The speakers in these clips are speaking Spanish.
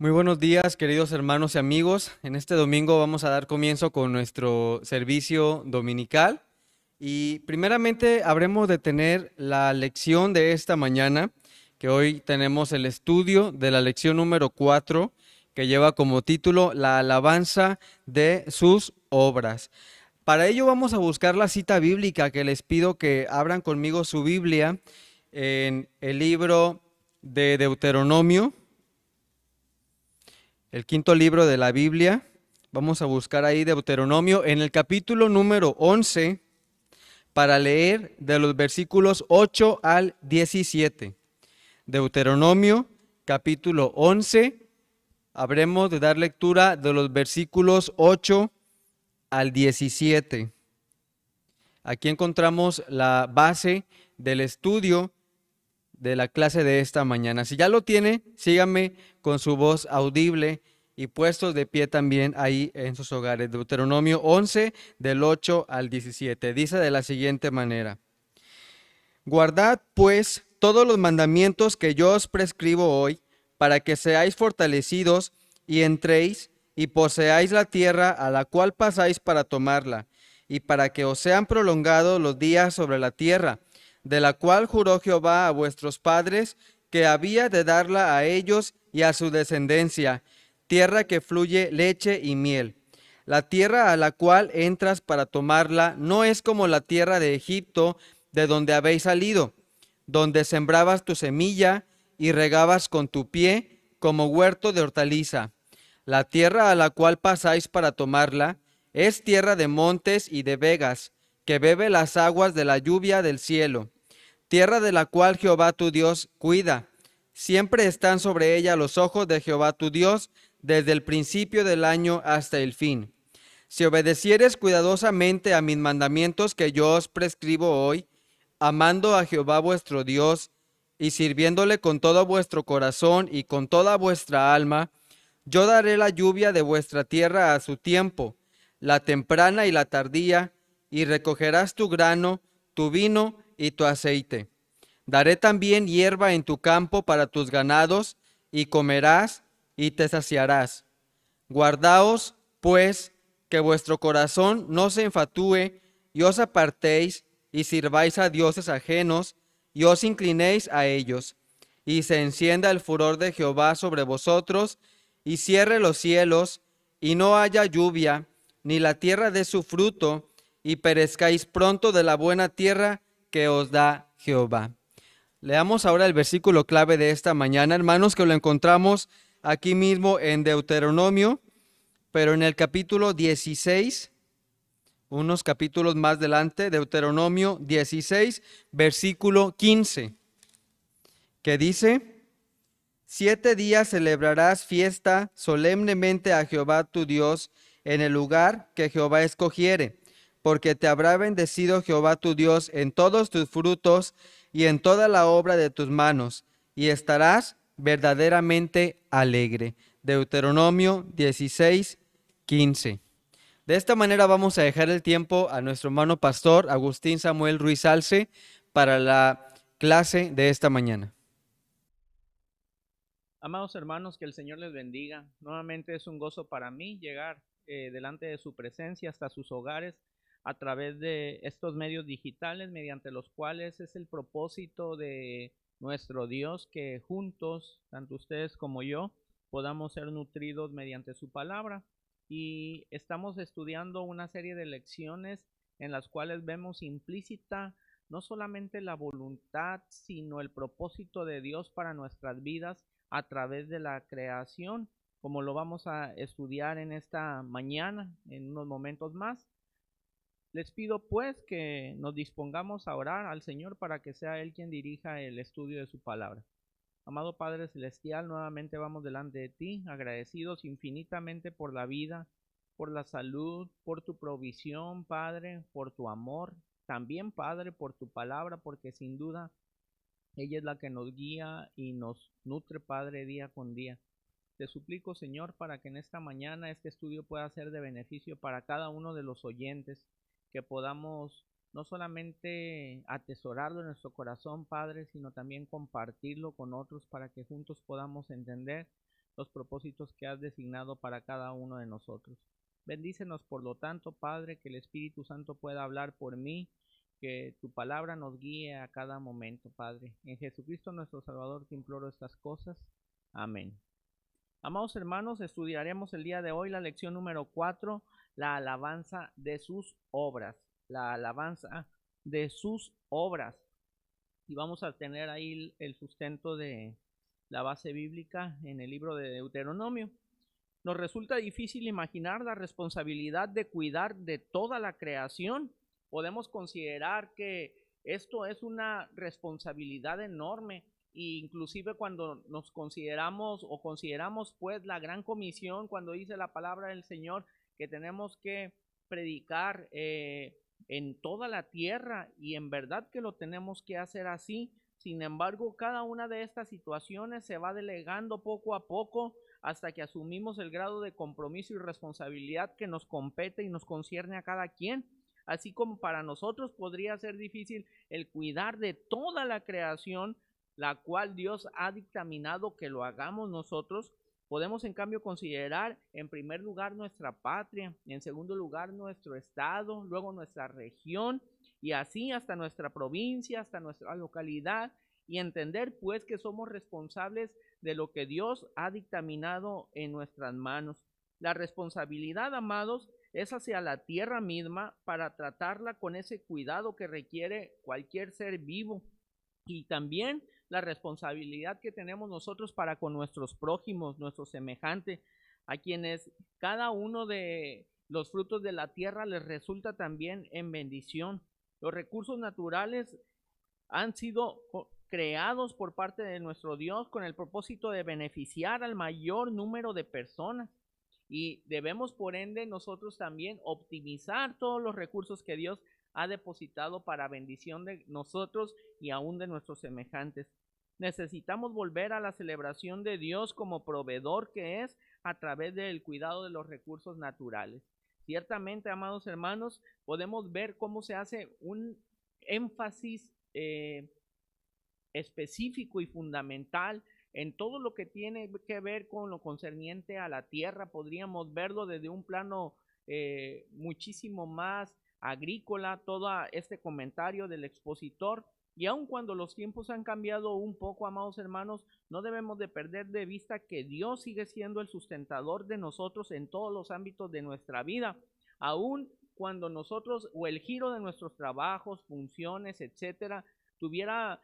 Muy buenos días, queridos hermanos y amigos. En este domingo vamos a dar comienzo con nuestro servicio dominical y primeramente habremos de tener la lección de esta mañana, que hoy tenemos el estudio de la lección número 4, que lleva como título La alabanza de sus obras. Para ello vamos a buscar la cita bíblica, que les pido que abran conmigo su Biblia en el libro de Deuteronomio, el quinto libro de la Biblia. Vamos a buscar ahí Deuteronomio en el capítulo número 11 para leer de los versículos 8 al 17. Deuteronomio capítulo 11, habremos de dar lectura de los versículos 8 al 17. Aquí encontramos la base del estudio de la clase de esta mañana. Si ya lo tiene, síganme con su voz audible y puestos de pie también ahí en sus hogares. Deuteronomio 11, del 8 al 17. Dice de la siguiente manera: Guardad pues todos los mandamientos que yo os prescribo hoy, para que seáis fortalecidos y entréis y poseáis la tierra a la cual pasáis para tomarla, y para que os sean prolongados los días sobre la tierra, de la cual juró Jehová a vuestros padres que había de darla a ellos y a su descendencia, tierra que fluye leche y miel. La tierra a la cual entras para tomarla no es como la tierra de Egipto, de donde habéis salido, donde sembrabas tu semilla y regabas con tu pie como huerto de hortaliza. La tierra a la cual pasáis para tomarla es tierra de montes y de vegas, que bebe las aguas de la lluvia del cielo, tierra de la cual Jehová tu Dios cuida. Siempre están sobre ella los ojos de Jehová tu Dios, desde el principio del año hasta el fin. Si obedecieres cuidadosamente a mis mandamientos que yo os prescribo hoy, amando a Jehová vuestro Dios y sirviéndole con todo vuestro corazón y con toda vuestra alma, yo daré la lluvia de vuestra tierra a su tiempo, la temprana y la tardía, y recogerás tu grano, tu vino y tu aceite. Daré también hierba en tu campo para tus ganados, y comerás y te saciarás. Guardaos, pues, que vuestro corazón no se enfatúe, y os apartéis, y sirváis a dioses ajenos, y os inclinéis a ellos, y se encienda el furor de Jehová sobre vosotros, y cierre los cielos, y no haya lluvia, ni la tierra dé su fruto, y perezcáis pronto de la buena tierra que os da Jehová. Leamos ahora el versículo clave de esta mañana, hermanos, que lo encontramos aquí mismo en Deuteronomio, pero en el capítulo 16, unos capítulos más adelante, Deuteronomio 16, versículo 15, que dice: 7 días celebrarás fiesta solemnemente a Jehová tu Dios en el lugar que Jehová escogiere, porque te habrá bendecido Jehová tu Dios en todos tus frutos y en toda la obra de tus manos, y estarás verdaderamente alegre. Deuteronomio 16, 15. De esta manera vamos a dejar el tiempo a nuestro hermano pastor Agustín Samuel Ruiz Alce para la clase de esta mañana. Amados hermanos, que el Señor les bendiga. Nuevamente es un gozo para mí llegar delante de su presencia hasta sus hogares a través de estos medios digitales mediante los cuales es el propósito de nuestro Dios que juntos, tanto ustedes como yo, podamos ser nutridos mediante su palabra. Y estamos estudiando una serie de lecciones en las cuales vemos implícita no solamente la voluntad, sino el propósito de Dios para nuestras vidas a través de la creación, como lo vamos a estudiar en esta mañana, en unos momentos más. Les pido pues que nos dispongamos a orar al Señor para que sea Él quien dirija el estudio de su palabra. Amado Padre Celestial, nuevamente vamos delante de ti, agradecidos infinitamente por la vida, por la salud, por tu provisión, Padre, por tu amor, también, Padre, por tu palabra, porque sin duda ella es la que nos guía y nos nutre, Padre, día con día. Te suplico, Señor, para que en esta mañana este estudio pueda ser de beneficio para cada uno de los oyentes, que podamos no solamente atesorarlo en nuestro corazón, Padre, sino también compartirlo con otros para que juntos podamos entender los propósitos que has designado para cada uno de nosotros. Bendícenos, por lo tanto, Padre, que el Espíritu Santo pueda hablar por mí, que tu palabra nos guíe a cada momento, Padre. En Jesucristo nuestro Salvador te imploro estas cosas. Amén. Amados hermanos, estudiaremos el día de hoy la lección número 4, la alabanza de sus obras. La alabanza de sus obras. Y vamos a tener ahí el sustento de la base bíblica en el libro de Deuteronomio. Nos resulta difícil imaginar la responsabilidad de cuidar de toda la creación. Podemos considerar que esto es una responsabilidad enorme, e inclusive cuando nos consideramos pues la gran comisión, cuando dice la palabra del Señor que tenemos que predicar en toda la tierra, y en verdad que lo tenemos que hacer así. Sin embargo, cada una de estas situaciones se va delegando poco a poco hasta que asumimos el grado de compromiso y responsabilidad que nos compete y nos concierne a cada quien. Así como para nosotros podría ser difícil el cuidar de toda la creación, la cual Dios ha dictaminado que lo hagamos nosotros, podemos en cambio considerar en primer lugar nuestra patria, en segundo lugar nuestro estado, luego nuestra región y así hasta nuestra provincia, hasta nuestra localidad, y entender pues que somos responsables de lo que Dios ha dictaminado en nuestras manos. La responsabilidad, amados, es hacia la tierra misma para tratarla con ese cuidado que requiere cualquier ser vivo, y también la responsabilidad que tenemos nosotros para con nuestros prójimos, nuestros semejantes, a quienes cada uno de los frutos de la tierra les resulta también en bendición. Los recursos naturales han sido creados por parte de nuestro Dios con el propósito de beneficiar al mayor número de personas, y debemos por ende nosotros también optimizar todos los recursos que Dios ha depositado para bendición de nosotros y aún de nuestros semejantes. Necesitamos volver a la celebración de Dios como proveedor que es, a través del cuidado de los recursos naturales. Ciertamente, amados hermanos, podemos ver cómo se hace un énfasis específico y fundamental en todo lo que tiene que ver con lo concerniente a la tierra. Podríamos verlo desde un plano muchísimo más agrícola, todo este comentario del expositor. Y aun cuando los tiempos han cambiado un poco, amados hermanos, no debemos de perder de vista que Dios sigue siendo el sustentador de nosotros en todos los ámbitos de nuestra vida. Aun cuando nosotros o el giro de nuestros trabajos, funciones, etcétera, tuviera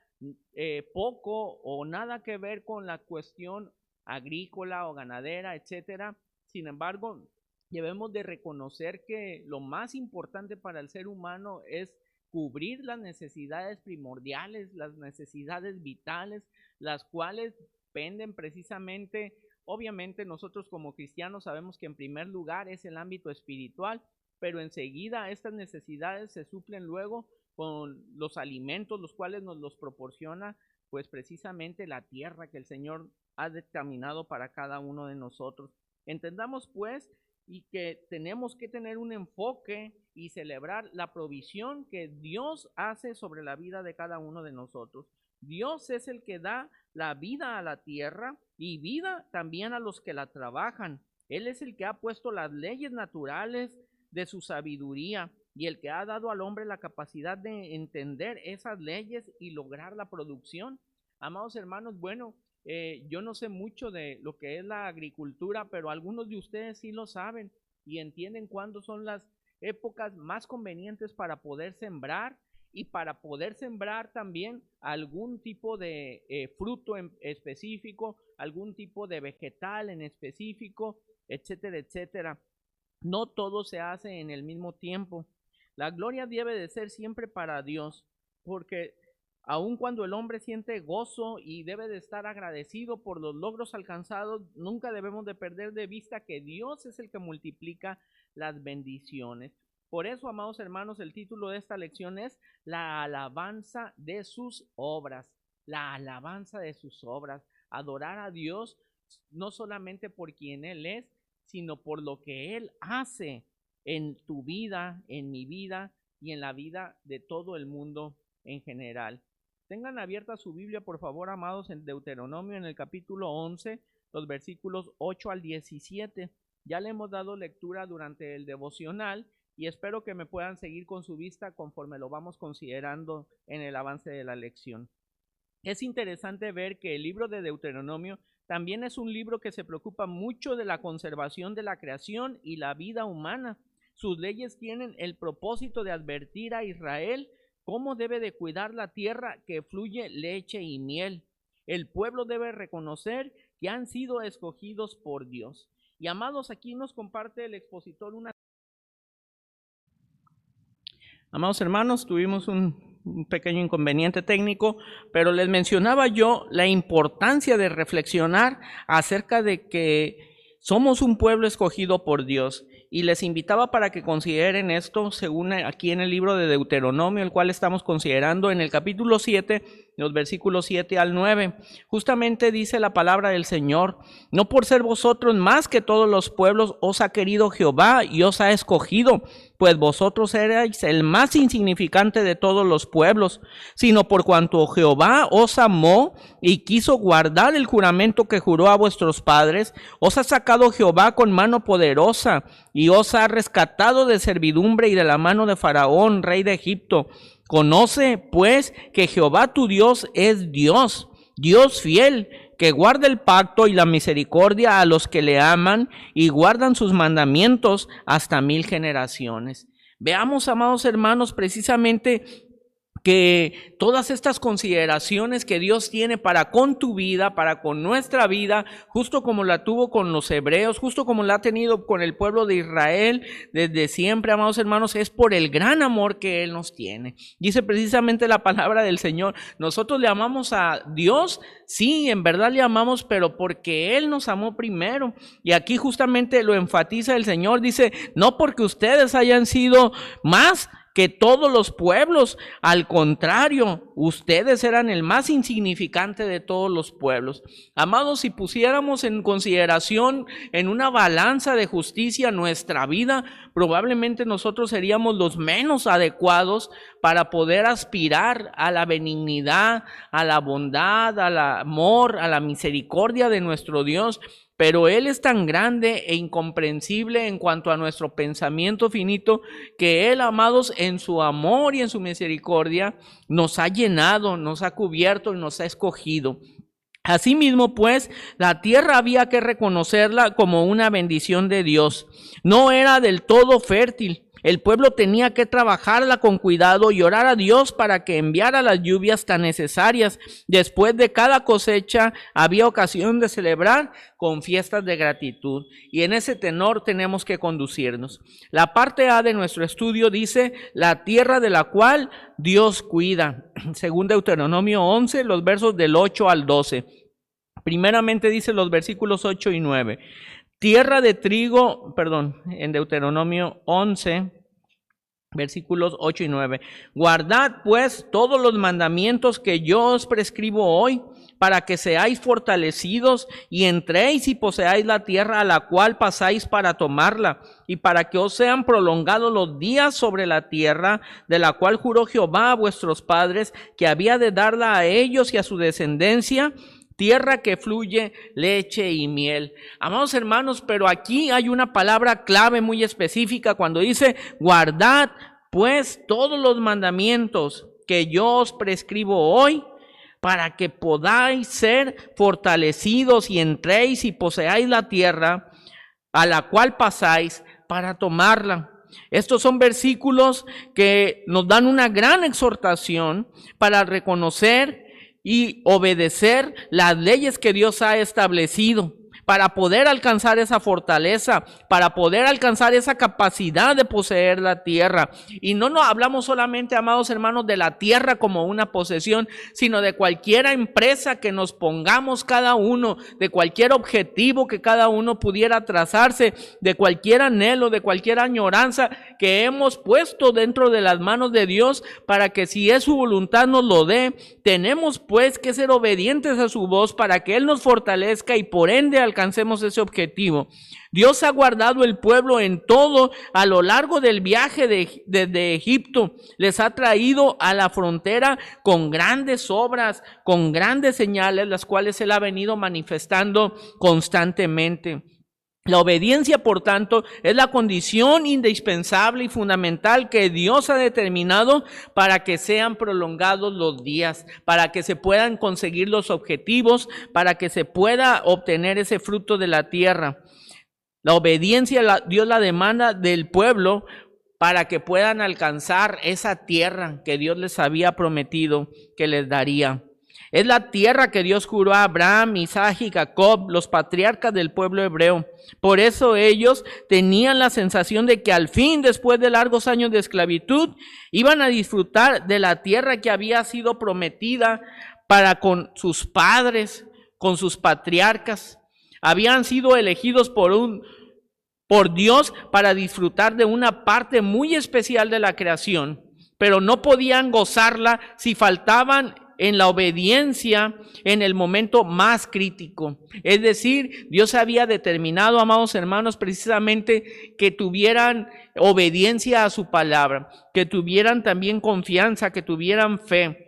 poco o nada que ver con la cuestión agrícola o ganadera, etcétera. Sin embargo, debemos de reconocer que lo más importante para el ser humano es cubrir las necesidades primordiales, las necesidades vitales, las cuales penden precisamente, obviamente nosotros como cristianos sabemos que en primer lugar es el ámbito espiritual, pero enseguida estas necesidades se suplen luego con los alimentos, los cuales nos los proporciona pues precisamente la tierra que el Señor ha determinado para cada uno de nosotros. Entendamos pues y que tenemos que tener un enfoque y celebrar la provisión que Dios hace sobre la vida de cada uno de nosotros. Dios es el que da la vida a la tierra y vida también a los que la trabajan. Él es el que ha puesto las leyes naturales de su sabiduría y el que ha dado al hombre la capacidad de entender esas leyes y lograr la producción. Amados hermanos, bueno, yo no sé mucho de lo que es la agricultura, pero algunos de ustedes sí lo saben y entienden cuándo son las épocas más convenientes para poder sembrar y para poder sembrar también algún tipo de fruto en específico, algún tipo de vegetal en específico, etcétera, etcétera. No todo se hace en el mismo tiempo. La gloria debe de ser siempre para Dios, porque aun cuando el hombre siente gozo y debe de estar agradecido por los logros alcanzados, nunca debemos de perder de vista que Dios es el que multiplica las bendiciones. Por eso, amados hermanos, el título de esta lección es La alabanza de sus obras. La alabanza de sus obras. Adorar a Dios no solamente por quien Él es, sino por lo que Él hace en tu vida, en mi vida y en la vida de todo el mundo en general. Tengan abierta su Biblia, por favor, amados, en Deuteronomio, en el capítulo 11. los versículos 8 al 17. Ya le hemos dado lectura durante el devocional y espero que me puedan seguir con su vista conforme lo vamos considerando en el avance de la lección. Es interesante ver que el libro de Deuteronomio también es un libro que se preocupa mucho de la conservación de la creación y la vida humana. Sus leyes tienen el propósito de advertir a Israel cómo debe de cuidar la tierra que fluye leche y miel. El pueblo debe reconocer que han sido escogidos por Dios. Y amados, aquí nos comparte el expositor una... Amados hermanos, tuvimos un pequeño inconveniente técnico, pero les mencionaba yo la importancia de reflexionar acerca de que somos un pueblo escogido por Dios. Y les invitaba para que consideren esto según aquí en el libro de Deuteronomio, el cual estamos considerando en el capítulo 7, los versículos 7 al 9. Justamente dice la palabra del Señor: no por ser vosotros más que todos los pueblos os ha querido Jehová y os ha escogido, pues vosotros erais el más insignificante de todos los pueblos, sino por cuanto Jehová os amó y quiso guardar el juramento que juró a vuestros padres, os ha sacado Jehová con mano poderosa y os ha rescatado de servidumbre y de la mano de Faraón, rey de Egipto. Conoce, pues, que Jehová tu Dios es Dios, Dios fiel, que guarda el pacto y la misericordia a los que le aman y guardan sus mandamientos hasta 1000 generaciones. Veamos, amados hermanos, precisamente que todas estas consideraciones que Dios tiene para con tu vida, para con nuestra vida, justo como la tuvo con los hebreos, justo como la ha tenido con el pueblo de Israel desde siempre, amados hermanos, es por el gran amor que Él nos tiene. Dice precisamente la palabra del Señor: nosotros le amamos a Dios, sí, en verdad le amamos, pero porque Él nos amó primero. Y aquí justamente lo enfatiza el Señor, dice: no porque ustedes hayan sido más que todos los pueblos, al contrario, ustedes eran el más insignificante de todos los pueblos. Amados, si pusiéramos en consideración en una balanza de justicia nuestra vida, probablemente nosotros seríamos los menos adecuados para poder aspirar a la benignidad, a la bondad, al amor, a la misericordia de nuestro Dios. Pero Él es tan grande e incomprensible en cuanto a nuestro pensamiento finito, que Él, amados, en su amor y en su misericordia, nos ha llenado, nos ha cubierto y nos ha escogido. Asimismo, pues, la tierra había que reconocerla como una bendición de Dios. No era del todo fértil. El pueblo tenía que trabajarla con cuidado y orar a Dios para que enviara las lluvias tan necesarias. Después de cada cosecha había ocasión de celebrar con fiestas de gratitud. Y en ese tenor tenemos que conducirnos. La parte A de nuestro estudio dice: la tierra de la cual Dios cuida. Según Deuteronomio 11, los versos del 8 al 12. Primeramente dice los versículos 8 y 9. Tierra de trigo, en Deuteronomio 11, versículos 8 y 9. Guardad pues todos los mandamientos que yo os prescribo hoy, para que seáis fortalecidos y entréis y poseáis la tierra a la cual pasáis para tomarla, y para que os sean prolongados los días sobre la tierra, de la cual juró Jehová a vuestros padres, que había de darla a ellos y a su descendencia, tierra que fluye leche y miel. Amados hermanos, pero aquí hay una palabra clave muy específica cuando dice: guardad pues todos los mandamientos que yo os prescribo hoy, para que podáis ser fortalecidos y entréis y poseáis la tierra a la cual pasáis para tomarla. Estos son versículos que nos dan una gran exhortación para reconocer y obedecer las leyes que Dios ha establecido, para poder alcanzar esa fortaleza, para poder alcanzar esa capacidad de poseer la tierra. Y no nos hablamos solamente, amados hermanos, de la tierra como una posesión, sino de cualquier empresa que nos pongamos cada uno, de cualquier objetivo que cada uno pudiera trazarse, de cualquier anhelo, de cualquier añoranza que hemos puesto dentro de las manos de Dios, para que si es su voluntad nos lo dé. Tenemos pues que ser obedientes a su voz para que Él nos fortalezca y por ende alcanzar alcancemos ese objetivo. Dios ha guardado el pueblo en todo a lo largo del viaje desde Egipto. Les ha traído a la frontera con grandes obras, con grandes señales, las cuales Él ha venido manifestando constantemente. La obediencia, por tanto, es la condición indispensable y fundamental que Dios ha determinado para que sean prolongados los días, para que se puedan conseguir los objetivos, para que se pueda obtener ese fruto de la tierra. La obediencia, Dios la demanda del pueblo para que puedan alcanzar esa tierra que Dios les había prometido que les daría. Es la tierra que Dios juró a Abraham, Isaac y Jacob, los patriarcas del pueblo hebreo. Por eso ellos tenían la sensación de que al fin, después de largos años de esclavitud, iban a disfrutar de la tierra que había sido prometida para con sus padres, con sus patriarcas. Habían sido elegidos por Dios para disfrutar de una parte muy especial de la creación, pero no podían gozarla si faltaban en la obediencia en el momento más crítico. Es decir, Dios había determinado, amados hermanos, precisamente que tuvieran obediencia a su palabra, que tuvieran también confianza, que tuvieran fe.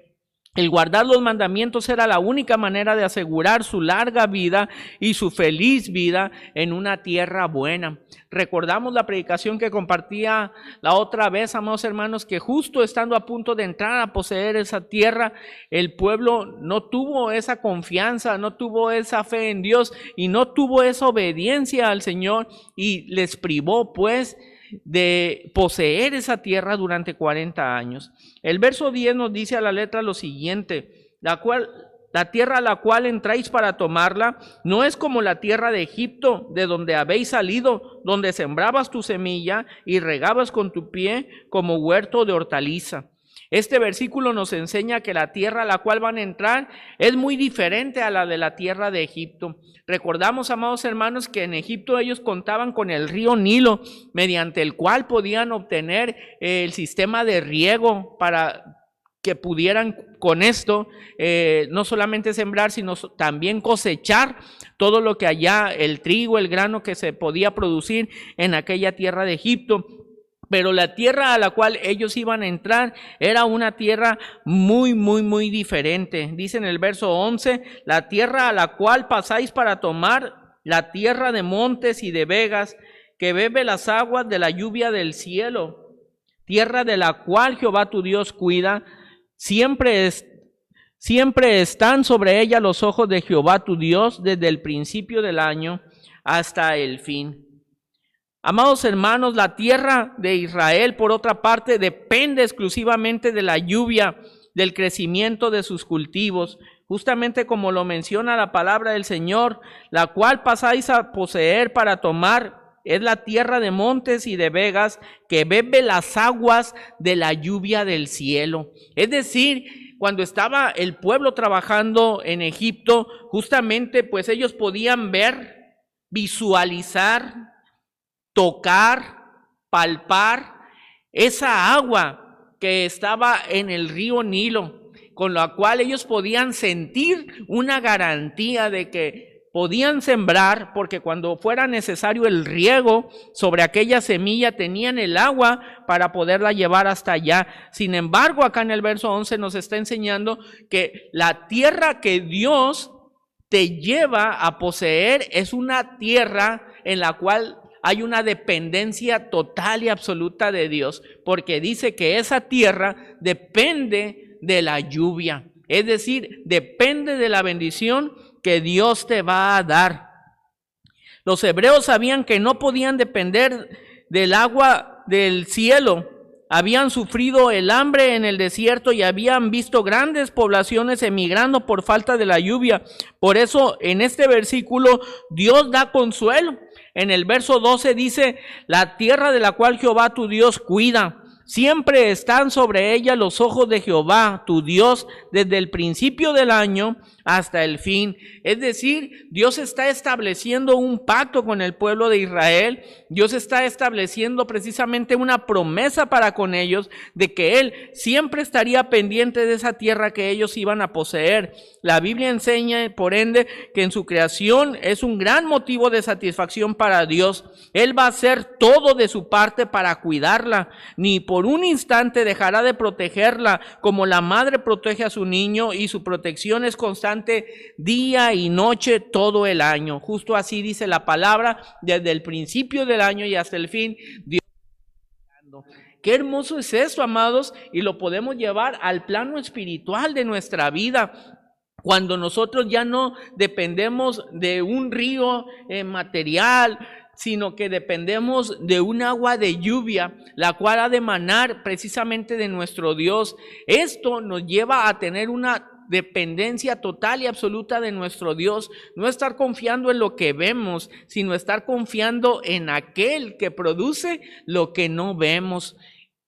El guardar los mandamientos era la única manera de asegurar su larga vida y su feliz vida en una tierra buena. Recordamos la predicación que compartía la otra vez, amados hermanos, que justo estando a punto de entrar a poseer esa tierra, el pueblo no tuvo esa confianza, no tuvo esa fe en Dios y no tuvo esa obediencia al Señor y les privó pues de poseer esa tierra durante 40 años. El verso 10 nos dice a la letra lo siguiente: la tierra a la cual entráis para tomarla no es como la tierra de Egipto, de donde habéis salido, donde sembrabas tu semilla y regabas con tu pie como huerto de hortaliza. Este versículo nos enseña que la tierra a la cual van a entrar es muy diferente a la de la tierra de Egipto. Recordamos, amados hermanos, que en Egipto ellos contaban con el río Nilo, mediante el cual podían obtener el sistema de riego para que pudieran con esto no solamente sembrar, sino también cosechar todo lo que allá, el trigo, el grano que se podía producir en aquella tierra de Egipto. Pero la tierra a la cual ellos iban a entrar era una tierra muy, muy, muy diferente. Dice en el verso 11, la tierra a la cual pasáis para tomar, la tierra de montes y de vegas, que bebe las aguas de la lluvia del cielo, tierra de la cual Jehová tu Dios cuida, siempre están sobre ella los ojos de Jehová tu Dios desde el principio del año hasta el fin. Amados hermanos, la tierra de Israel, por otra parte, depende exclusivamente de la lluvia, del crecimiento de sus cultivos, justamente como lo menciona la palabra del Señor, la cual pasáis a poseer para tomar. Es la tierra de montes y de vegas que bebe las aguas de la lluvia del cielo. Es decir, cuando estaba el pueblo trabajando en Egipto, justamente pues ellos podían ver, visualizar, tocar, palpar esa agua que estaba en el río Nilo, con la cual ellos podían sentir una garantía de que podían sembrar, porque cuando fuera necesario el riego sobre aquella semilla tenían el agua para poderla llevar hasta allá. Sin embargo, acá en el verso 11 nos está enseñando que la tierra que Dios te lleva a poseer es una tierra en la cual hay una dependencia total y absoluta de Dios, porque dice que esa tierra depende de la lluvia, es decir, depende de la bendición que Dios te va a dar. Los hebreos sabían que no podían depender del agua del cielo. Habían sufrido el hambre en el desierto y habían visto grandes poblaciones emigrando por falta de la lluvia. Por eso en este versículo Dios da consuelo. En el verso 12 dice, la tierra de la cual Jehová tu Dios cuida, siempre están sobre ella los ojos de Jehová tu Dios desde el principio del año hasta el fin. Es decir, Dios está estableciendo un pacto con el pueblo de Israel. Dios está estableciendo precisamente una promesa para con ellos de que Él siempre estaría pendiente de esa tierra que ellos iban a poseer. La Biblia enseña, por ende, que en su creación es un gran motivo de satisfacción para Dios. Él va a hacer todo de su parte para cuidarla. Ni por un instante dejará de protegerla como la madre protege a su niño, y su protección es constante día y noche todo el año. Justo así dice la palabra, desde el principio del año y hasta el fin. Dios. Qué hermoso es esto, amados, y lo podemos llevar al plano espiritual de nuestra vida. Cuando nosotros ya no dependemos de un río material, sino que dependemos de un agua de lluvia, la cual ha de emanar precisamente de nuestro Dios. Esto nos lleva a tener una dependencia total y absoluta de nuestro Dios, no estar confiando en lo que vemos, sino estar confiando en aquel que produce lo que no vemos.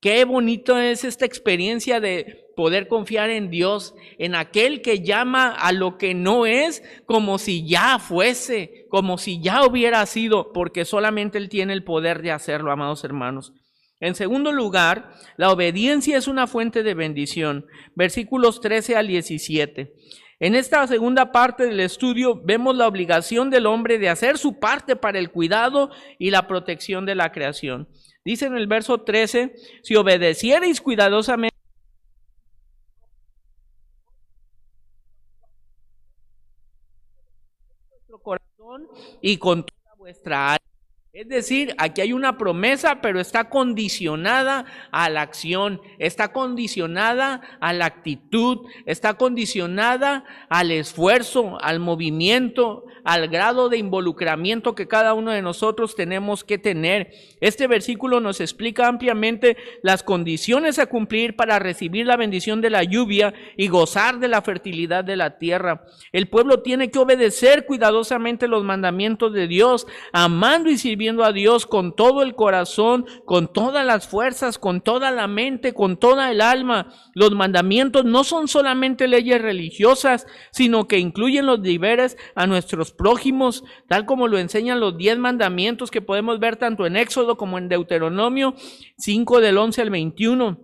Qué bonito es esta experiencia de poder confiar en Dios, en aquel que llama a lo que no es como si ya fuese, como si ya hubiera sido, porque solamente Él tiene el poder de hacerlo, amados hermanos. En segundo lugar, la obediencia es una fuente de bendición. Versículos 13 al 17. En esta segunda parte del estudio vemos la obligación del hombre de hacer su parte para el cuidado y la protección de la creación. Dice en el verso 13, si obedeciereis cuidadosamente vuestro corazón y con toda vuestra alma. Es decir, aquí hay una promesa, pero está condicionada a la acción, está condicionada a la actitud, está condicionada al esfuerzo, al movimiento, al grado de involucramiento que cada uno de nosotros tenemos que tener. Este versículo nos explica ampliamente las condiciones a cumplir para recibir la bendición de la lluvia y gozar de la fertilidad de la tierra. El pueblo tiene que obedecer cuidadosamente los mandamientos de Dios, amando y sirviendo a Dios con todo el corazón, con todas las fuerzas, con toda la mente, con toda el alma. Los mandamientos no son solamente leyes religiosas, sino que incluyen los deberes a nuestros prójimos, tal como lo enseñan los 10 mandamientos que podemos ver tanto en Éxodo como en Deuteronomio 5 del 11 al 21.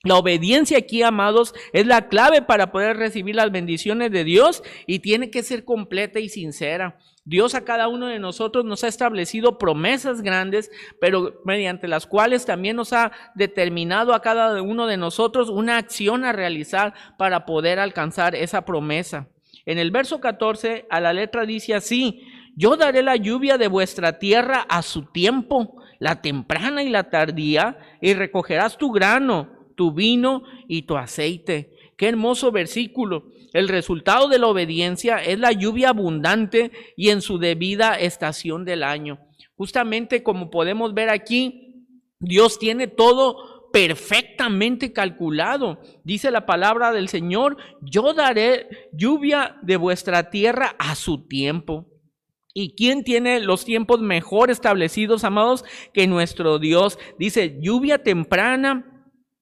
La obediencia aquí, amados, es la clave para poder recibir las bendiciones de Dios, y tiene que ser completa y sincera. Dios a cada uno de nosotros nos ha establecido promesas grandes, pero mediante las cuales también nos ha determinado a cada uno de nosotros una acción a realizar para poder alcanzar esa promesa. En el verso 14 a la letra dice así: yo daré la lluvia de vuestra tierra a su tiempo, la temprana y la tardía, y recogerás tu grano, tu vino y tu aceite. Qué hermoso versículo. El resultado de la obediencia es la lluvia abundante y en su debida estación del año. Justamente como podemos ver aquí, Dios tiene todo perfectamente calculado. Dice la palabra del Señor: yo daré lluvia de vuestra tierra a su tiempo. ¿Y quién tiene los tiempos mejor establecidos, amados, que nuestro Dios? Dice lluvia temprana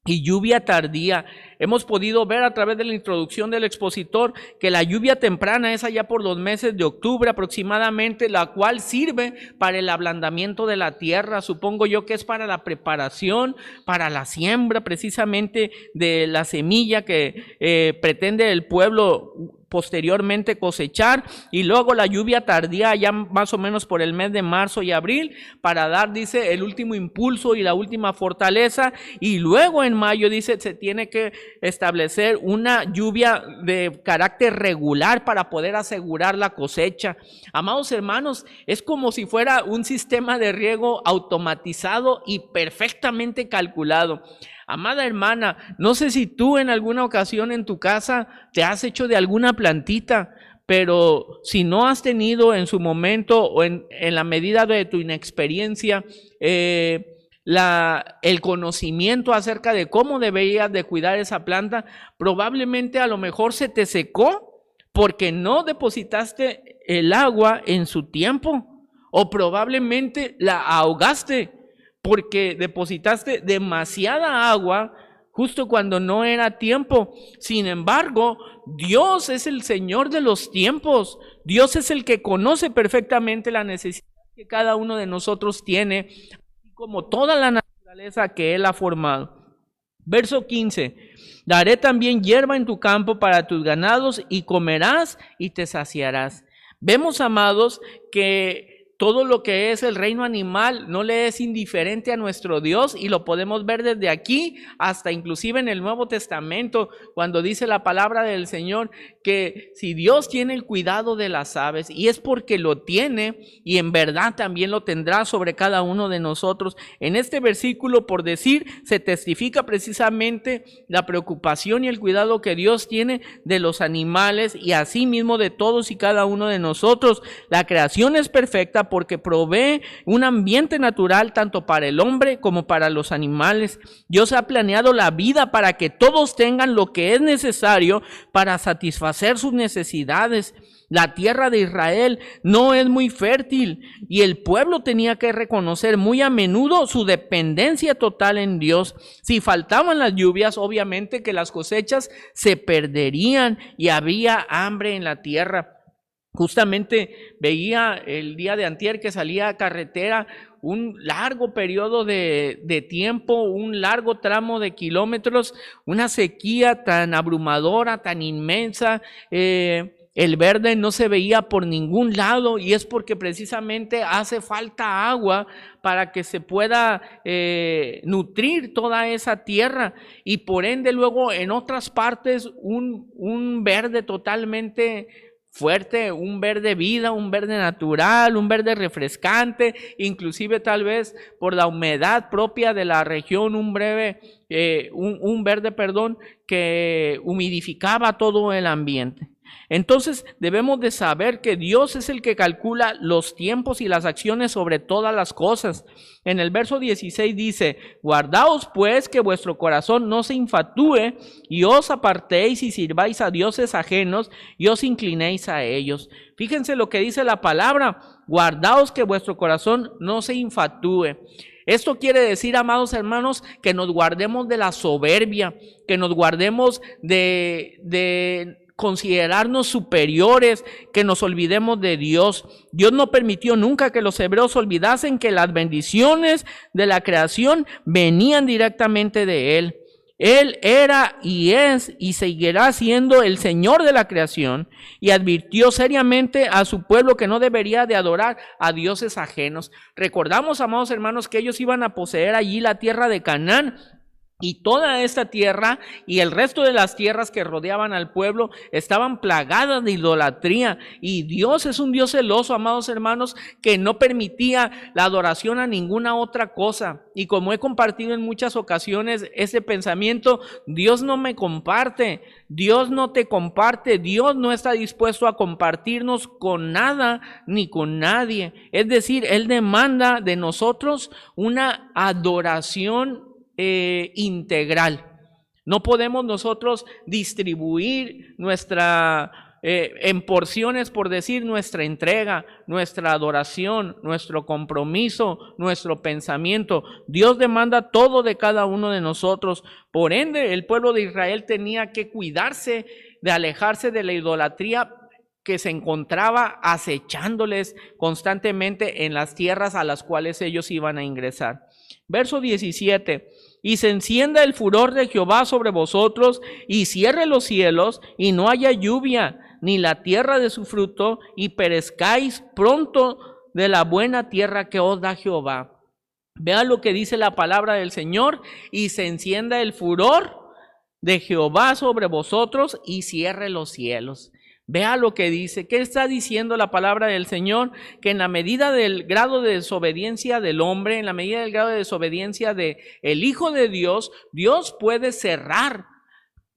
y lluvia tardía. Hemos podido ver a través de la introducción del expositor que la lluvia temprana es allá por los meses de octubre aproximadamente, la cual sirve para el ablandamiento de la tierra. Supongo yo que es para la preparación, para la siembra precisamente de la semilla que pretende el pueblo posteriormente cosechar, y luego la lluvia tardía ya más o menos por el mes de marzo y abril para dar, dice, el último impulso y la última fortaleza, y luego en mayo, dice, se tiene que establecer una lluvia de carácter regular para poder asegurar la cosecha. Amados hermanos, es como si fuera un sistema de riego automatizado y perfectamente calculado. Amada hermana, no sé si tú en alguna ocasión en tu casa te has hecho de alguna plantita, pero si no has tenido en su momento o en la medida de tu inexperiencia el conocimiento acerca de cómo deberías de cuidar esa planta, probablemente a lo mejor se te secó porque no depositaste el agua en su tiempo, o probablemente la ahogaste porque depositaste demasiada agua justo cuando no era tiempo. Sin embargo, Dios es el Señor de los tiempos. Dios es el que conoce perfectamente la necesidad que cada uno de nosotros tiene, así como toda la naturaleza que Él ha formado. Verso 15, daré también hierba en tu campo para tus ganados y comerás y te saciarás. Vemos, amados, que todo lo que es el reino animal no le es indiferente a nuestro Dios, y lo podemos ver desde aquí hasta inclusive en el Nuevo Testamento, cuando dice la palabra del Señor que si Dios tiene el cuidado de las aves, y es porque lo tiene, y en verdad también lo tendrá sobre cada uno de nosotros. En este versículo, por decir, se testifica precisamente la preocupación y el cuidado que Dios tiene de los animales y asimismo de todos y cada uno de nosotros. La creación es perfecta porque provee un ambiente natural tanto para el hombre como para los animales. Dios ha planeado la vida para que todos tengan lo que es necesario para satisfacer sus necesidades. La tierra de Israel no es muy fértil y el pueblo tenía que reconocer muy a menudo su dependencia total en Dios. Si faltaban las lluvias, obviamente que las cosechas se perderían y habría hambre en la tierra. Justamente veía el día de antier que salía a carretera un largo periodo de tiempo, un largo tramo de kilómetros, una sequía tan abrumadora, tan inmensa. El verde no se veía por ningún lado, y es porque precisamente hace falta agua para que se pueda nutrir toda esa tierra, y por ende luego en otras partes un verde totalmente fuerte, un verde vida, un verde natural, un verde refrescante, inclusive tal vez por la humedad propia de la región, un verde que humidificaba todo el ambiente. Entonces debemos de saber que Dios es el que calcula los tiempos y las acciones sobre todas las cosas. En el verso 16 dice: guardaos pues que vuestro corazón no se infatúe y os apartéis y sirváis a dioses ajenos y os inclinéis a ellos. Fíjense lo que dice la palabra: guardaos que vuestro corazón no se infatúe. Esto quiere decir, amados hermanos, que nos guardemos de la soberbia, que nos guardemos de considerarnos superiores, que nos olvidemos de Dios. Dios no permitió nunca que los hebreos olvidasen que las bendiciones de la creación venían directamente de Él. Él era y es y seguirá siendo el Señor de la creación, y advirtió seriamente a su pueblo que no debería de adorar a dioses ajenos. Recordamos, amados hermanos, que ellos iban a poseer allí la tierra de Canaán. Y toda esta tierra y el resto de las tierras que rodeaban al pueblo estaban plagadas de idolatría. Y Dios es un Dios celoso, amados hermanos, que no permitía la adoración a ninguna otra cosa. Y como he compartido en muchas ocasiones ese pensamiento, Dios no me comparte, Dios no te comparte, Dios no está dispuesto a compartirnos con nada ni con nadie. Es decir, Él demanda de nosotros una adoración integral. No podemos nosotros distribuir en porciones, por decir, nuestra entrega, nuestra adoración, nuestro compromiso, nuestro pensamiento. Dios demanda todo de cada uno de nosotros. Por ende, el pueblo de Israel tenía que cuidarse de alejarse de la idolatría que se encontraba acechándoles constantemente en las tierras a las cuales ellos iban a ingresar. Verso 17: y se encienda el furor de Jehová sobre vosotros, y cierre los cielos, y no haya lluvia, ni la tierra de su fruto, y perezcáis pronto de la buena tierra que os da Jehová. Vean lo que dice la palabra del Señor: y se encienda el furor de Jehová sobre vosotros, y cierre los cielos. Vea lo que dice. ¿Qué está diciendo la palabra del Señor? Que en la medida del grado de desobediencia del hombre, en la medida del grado de desobediencia del Hijo de Dios, Dios puede cerrar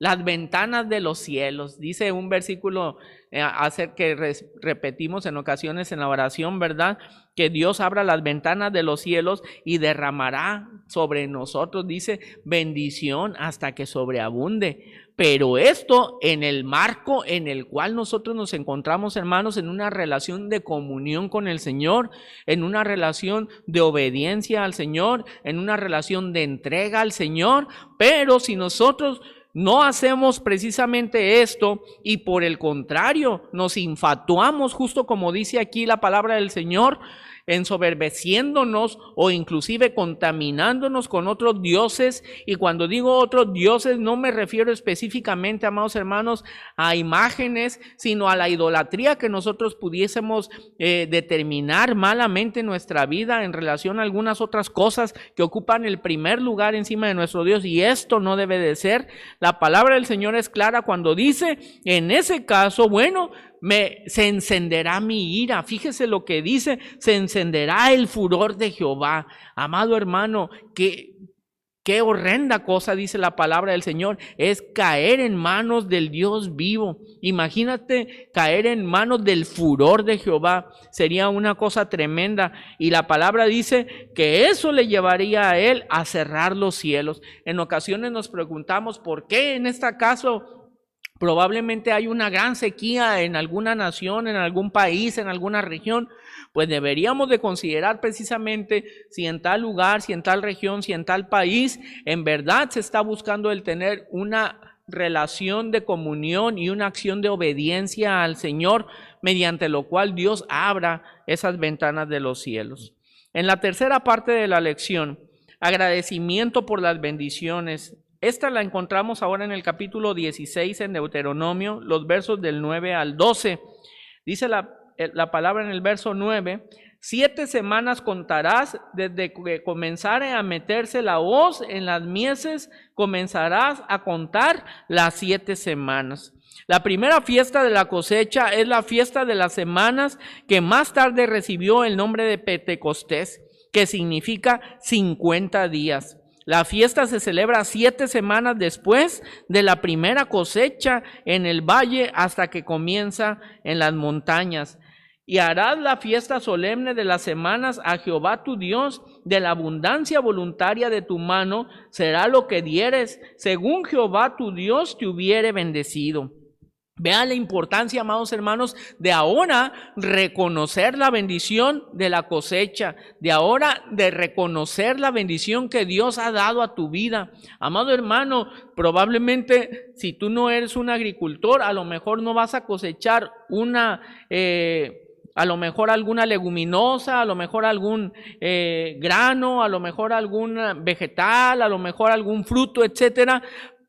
las ventanas de los cielos. Dice un versículo que repetimos en ocasiones en la oración, ¿verdad? Que Dios abra las ventanas de los cielos y derramará sobre nosotros, dice, bendición hasta que sobreabunde. Pero esto en el marco en el cual nosotros nos encontramos, hermanos, en una relación de comunión con el Señor, en una relación de obediencia al Señor, en una relación de entrega al Señor. Pero si nosotros no hacemos precisamente esto y por el contrario nos infatuamos, justo como dice aquí la palabra del Señor, ensoberbeciéndonos o inclusive contaminándonos con otros dioses. Y cuando digo otros dioses no me refiero específicamente, amados hermanos, a imágenes, sino a la idolatría que nosotros pudiésemos determinar malamente en nuestra vida en relación a algunas otras cosas que ocupan el primer lugar encima de nuestro Dios, y esto no debe de ser. La palabra del Señor es clara cuando dice, en ese caso, bueno, se encenderá mi ira. Fíjese lo que dice, se encenderá el furor de Jehová. Amado hermano, qué horrenda cosa dice la palabra del Señor, es caer en manos del Dios vivo. Imagínate caer en manos del furor de Jehová, sería una cosa tremenda. Y la palabra dice que eso le llevaría a él a cerrar los cielos. En ocasiones nos preguntamos por qué en este caso probablemente hay una gran sequía en alguna nación, en algún país, en alguna región. Pues deberíamos de considerar precisamente si en tal lugar, si en tal región, si en tal país, en verdad se está buscando el tener una relación de comunión y una acción de obediencia al Señor, mediante lo cual Dios abra esas ventanas de los cielos. En la tercera parte de la lección, agradecimiento por las bendiciones. Esta la encontramos ahora en el capítulo 16 en Deuteronomio, los versos del 9 al 12. Dice la palabra en el verso 9, 7 semanas contarás desde que comenzare a meterse la hoz en las mieses, comenzarás a contar las 7 semanas. La primera fiesta de la cosecha es la fiesta de las semanas, que más tarde recibió el nombre de Pentecostés, que significa 50 días. La fiesta se celebra 7 semanas después de la primera cosecha en el valle hasta que comienza en las montañas. Y harás la fiesta solemne de las semanas a Jehová tu Dios, de la abundancia voluntaria de tu mano será lo que dieres, según Jehová tu Dios te hubiere bendecido. Vean la importancia, amados hermanos, de ahora reconocer la bendición de la cosecha, de ahora de reconocer la bendición que Dios ha dado a tu vida. Amado hermano, probablemente si tú no eres un agricultor, a lo mejor no vas a cosechar a lo mejor alguna leguminosa, a lo mejor algún grano, a lo mejor algún vegetal, a lo mejor algún fruto, etcétera.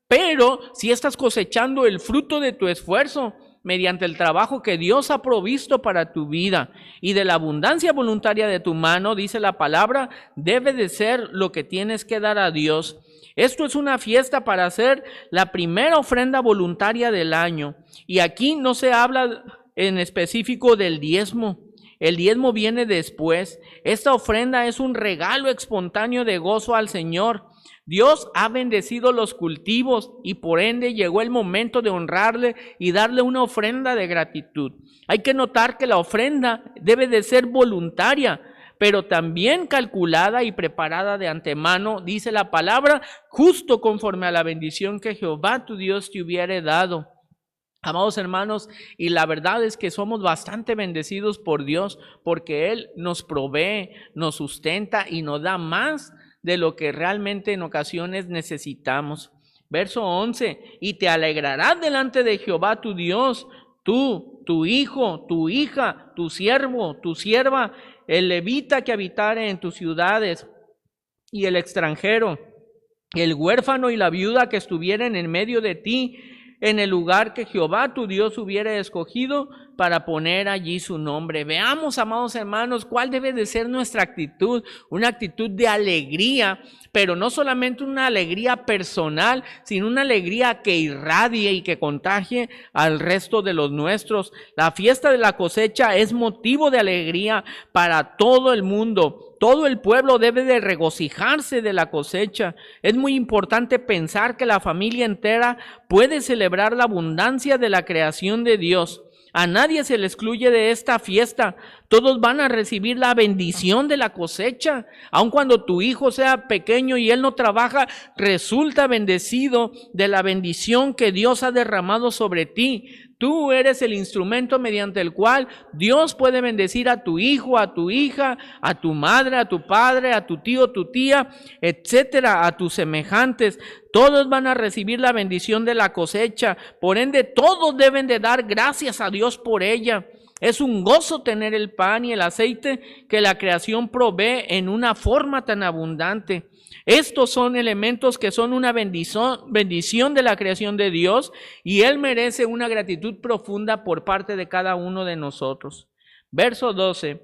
Pero si estás cosechando el fruto de tu esfuerzo mediante el trabajo que Dios ha provisto para tu vida y de la abundancia voluntaria de tu mano, dice la palabra, debe de ser lo que tienes que dar a Dios. Esto es una fiesta para hacer la primera ofrenda voluntaria del año. Y aquí no se habla en específico del diezmo. El diezmo viene después. Esta ofrenda es un regalo espontáneo de gozo al Señor. Dios ha bendecido los cultivos y por ende llegó el momento de honrarle y darle una ofrenda de gratitud. Hay que notar que la ofrenda debe de ser voluntaria, pero también calculada y preparada de antemano, dice la palabra, justo conforme a la bendición que Jehová tu Dios te hubiere dado. Amados hermanos, y la verdad es que somos bastante bendecidos por Dios porque Él nos provee, nos sustenta y nos da más de lo que realmente en ocasiones necesitamos. Verso 11, y te alegrarás delante de Jehová tu Dios, tú, tu hijo, tu hija, tu siervo, tu sierva, el levita que habitare en tus ciudades y el extranjero, el huérfano y la viuda que estuvieren en medio de ti, en el lugar que Jehová tu Dios hubiere escogido, para poner allí su nombre. Veamos, amados hermanos, cuál debe de ser nuestra actitud, una actitud de alegría, pero no solamente una alegría personal, sino una alegría que irradie y que contagie al resto de los nuestros. La fiesta de la cosecha es motivo de alegría para todo el mundo. Todo el pueblo debe de regocijarse de la cosecha. Es muy importante pensar que la familia entera puede celebrar la abundancia de la creación de Dios. A nadie se le excluye de esta fiesta. Todos van a recibir la bendición de la cosecha. Aun cuando tu hijo sea pequeño y él no trabaja, resulta bendecido de la bendición que Dios ha derramado sobre ti. Tú eres el instrumento mediante el cual Dios puede bendecir a tu hijo, a tu hija, a tu madre, a tu padre, a tu tío, tu tía, etcétera, a tus semejantes. Todos van a recibir la bendición de la cosecha. Por ende, todos deben de dar gracias a Dios por ella. Es un gozo tener el pan y el aceite que la creación provee en una forma tan abundante. Estos son elementos que son una bendición de la creación de Dios, y Él merece una gratitud profunda por parte de cada uno de nosotros. Verso 12.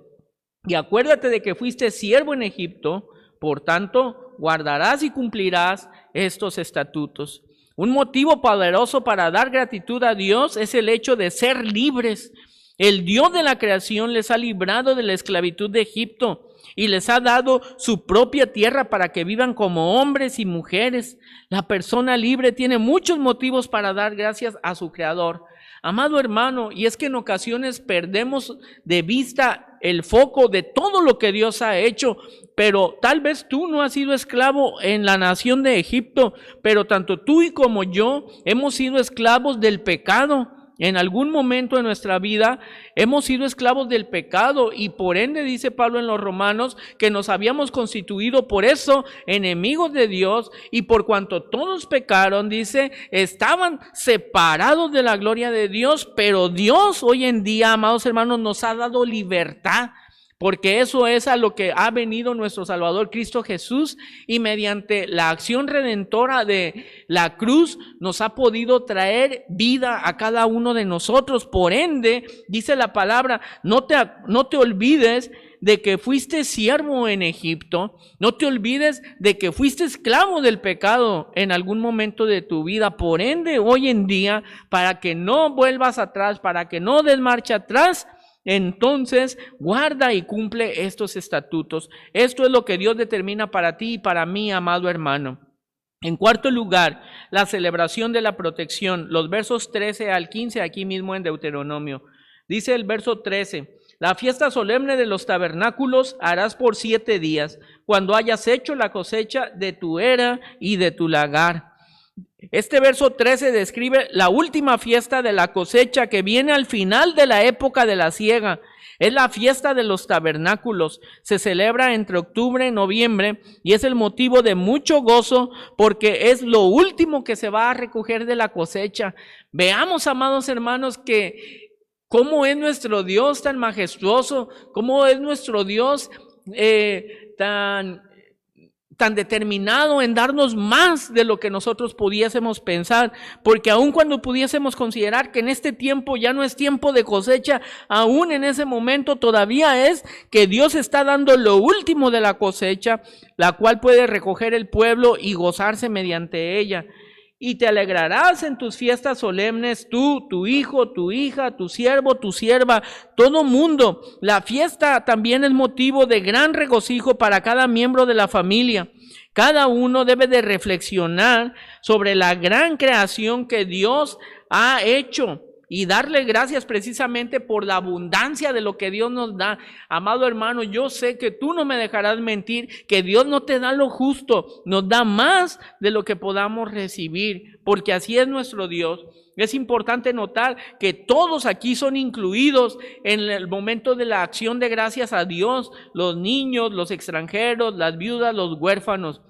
Y acuérdate de que fuiste siervo en Egipto, por tanto guardarás y cumplirás estos estatutos. Un motivo poderoso para dar gratitud a Dios es el hecho de ser libres. El Dios de la creación les ha librado de la esclavitud de Egipto y les ha dado su propia tierra para que vivan como hombres y mujeres. La persona libre tiene muchos motivos para dar gracias a su Creador. Amado hermano, y es que en ocasiones perdemos de vista el foco de todo lo que Dios ha hecho, pero tal vez tú no has sido esclavo en la nación de Egipto, pero tanto tú y como yo hemos sido esclavos del pecado. En algún momento de nuestra vida hemos sido esclavos del pecado, y por ende dice Pablo en los Romanos que nos habíamos constituido por eso enemigos de Dios, y por cuanto todos pecaron, dice, estaban separados de la gloria de Dios. Pero Dios hoy en día, amados hermanos, nos ha dado libertad, porque eso es a lo que ha venido nuestro Salvador Cristo Jesús, y mediante la acción redentora de la cruz nos ha podido traer vida a cada uno de nosotros. Por ende, dice la palabra, no te olvides de que fuiste siervo en Egipto, no te olvides de que fuiste esclavo del pecado en algún momento de tu vida. Por ende, hoy en día, para que no vuelvas atrás, para que no des marcha atrás, entonces guarda y cumple estos estatutos. Esto es lo que Dios determina para ti y para mí, amado hermano. En cuarto lugar, la celebración de la protección. Los versos 13 al 15 aquí mismo en Deuteronomio. Dice el verso 13: la fiesta solemne de los tabernáculos harás por 7 días, cuando hayas hecho la cosecha de tu era y de tu lagar. Este verso 13 describe la última fiesta de la cosecha que viene al final de la época de la siega. Es la fiesta de los tabernáculos. Se celebra entre octubre y noviembre y es el motivo de mucho gozo porque es lo último que se va a recoger de la cosecha. Veamos, amados hermanos, que cómo es nuestro Dios tan majestuoso, cómo es nuestro Dios tan determinado en darnos más de lo que nosotros pudiésemos pensar, porque aun cuando pudiésemos considerar que en este tiempo ya no es tiempo de cosecha, aún en ese momento todavía es que Dios está dando lo último de la cosecha, la cual puede recoger el pueblo y gozarse mediante ella. Y te alegrarás en tus fiestas solemnes, tú, tu hijo, tu hija, tu siervo, tu sierva, todo mundo. La fiesta también es motivo de gran regocijo para cada miembro de la familia. Cada uno debe de reflexionar sobre la gran creación que Dios ha hecho y darle gracias precisamente por la abundancia de lo que Dios nos da. Amado hermano, yo sé que tú no me dejarás mentir, que Dios no te da lo justo, nos da más de lo que podamos recibir, porque así es nuestro Dios. Es importante notar que todos aquí son incluidos en el momento de la acción de gracias a Dios: los niños, los extranjeros, las viudas, los huérfanos.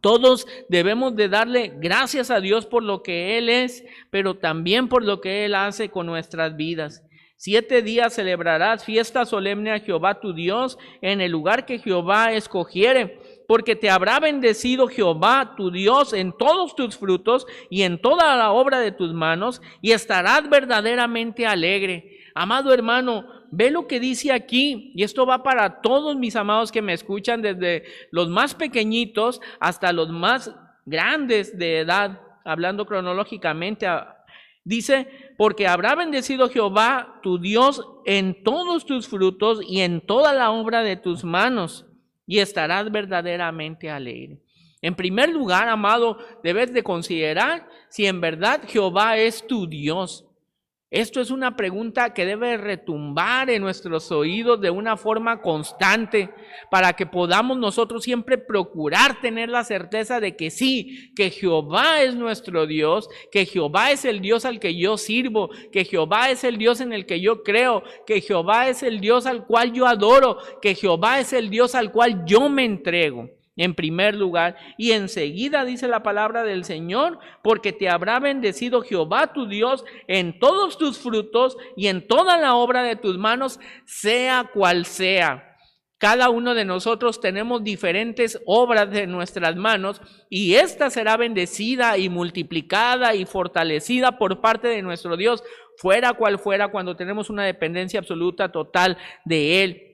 Todos debemos de darle gracias a Dios por lo que Él es, pero también por lo que Él hace con nuestras vidas. 7 días celebrarás fiesta solemne a Jehová tu Dios en el lugar que Jehová escogiere, porque te habrá bendecido Jehová tu Dios en todos tus frutos y en toda la obra de tus manos, y estarás verdaderamente alegre. Amado hermano, ve lo que dice aquí, y esto va para todos mis amados que me escuchan, desde los más pequeñitos hasta los más grandes de edad, hablando cronológicamente. Dice, porque habrá bendecido Jehová tu Dios en todos tus frutos y en toda la obra de tus manos, y estarás verdaderamente alegre. En primer lugar, amado, debes de considerar si en verdad Jehová es tu Dios. Esto es una pregunta que debe retumbar en nuestros oídos de una forma constante para que podamos nosotros siempre procurar tener la certeza de que sí, que Jehová es nuestro Dios, que Jehová es el Dios al que yo sirvo, que Jehová es el Dios en el que yo creo, que Jehová es el Dios al cual yo adoro, que Jehová es el Dios al cual yo me entrego. En primer lugar, y enseguida dice la palabra del Señor, porque te habrá bendecido Jehová tu Dios en todos tus frutos y en toda la obra de tus manos, sea cual sea. Cada uno de nosotros tenemos diferentes obras de nuestras manos y esta será bendecida y multiplicada y fortalecida por parte de nuestro Dios, fuera cual fuera, cuando tenemos una dependencia absoluta, total de Él.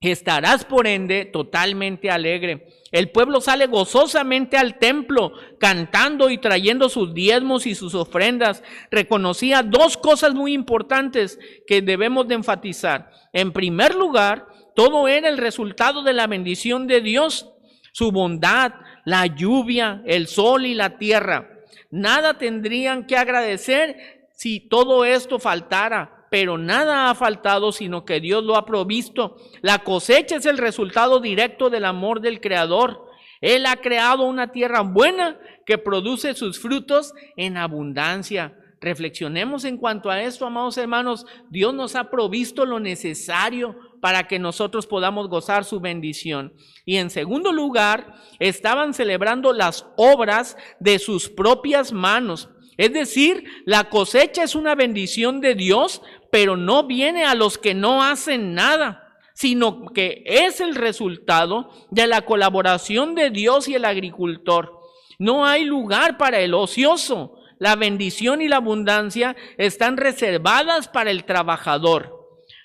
Estarás por ende totalmente alegre. El pueblo sale gozosamente al templo, cantando y trayendo sus diezmos y sus ofrendas. Reconocía dos cosas muy importantes que debemos de enfatizar. En primer lugar, todo era el resultado de la bendición de Dios, su bondad, la lluvia, el sol y la tierra. Nada tendrían que agradecer si todo esto faltara. Pero nada ha faltado, sino que Dios lo ha provisto. La cosecha es el resultado directo del amor del Creador. Él ha creado una tierra buena que produce sus frutos en abundancia. Reflexionemos en cuanto a esto, amados hermanos. Dios nos ha provisto lo necesario para que nosotros podamos gozar su bendición. Y en segundo lugar, estaban celebrando las obras de sus propias manos. Es decir, la cosecha es una bendición de Dios, pero no viene a los que no hacen nada, sino que es el resultado de la colaboración de Dios y el agricultor. No hay lugar para el ocioso. La bendición y la abundancia están reservadas para el trabajador.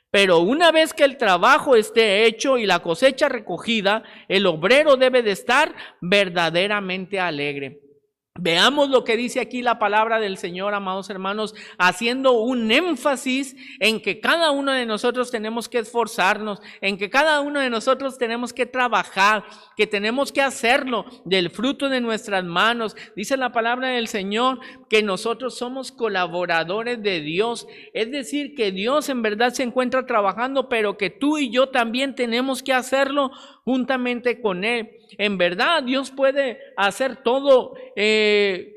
Pero una vez que el trabajo esté hecho y la cosecha recogida, el obrero debe de estar verdaderamente alegre. Veamos lo que dice aquí la palabra del Señor, amados hermanos, haciendo un énfasis en que cada uno de nosotros tenemos que esforzarnos, en que cada uno de nosotros tenemos que trabajar, que tenemos que hacerlo del fruto de nuestras manos. Dice la palabra del Señor que nosotros somos colaboradores de Dios, es decir, que Dios en verdad se encuentra trabajando, pero que tú y yo también tenemos que hacerlo juntamente con Él. En verdad, Dios puede hacer todo,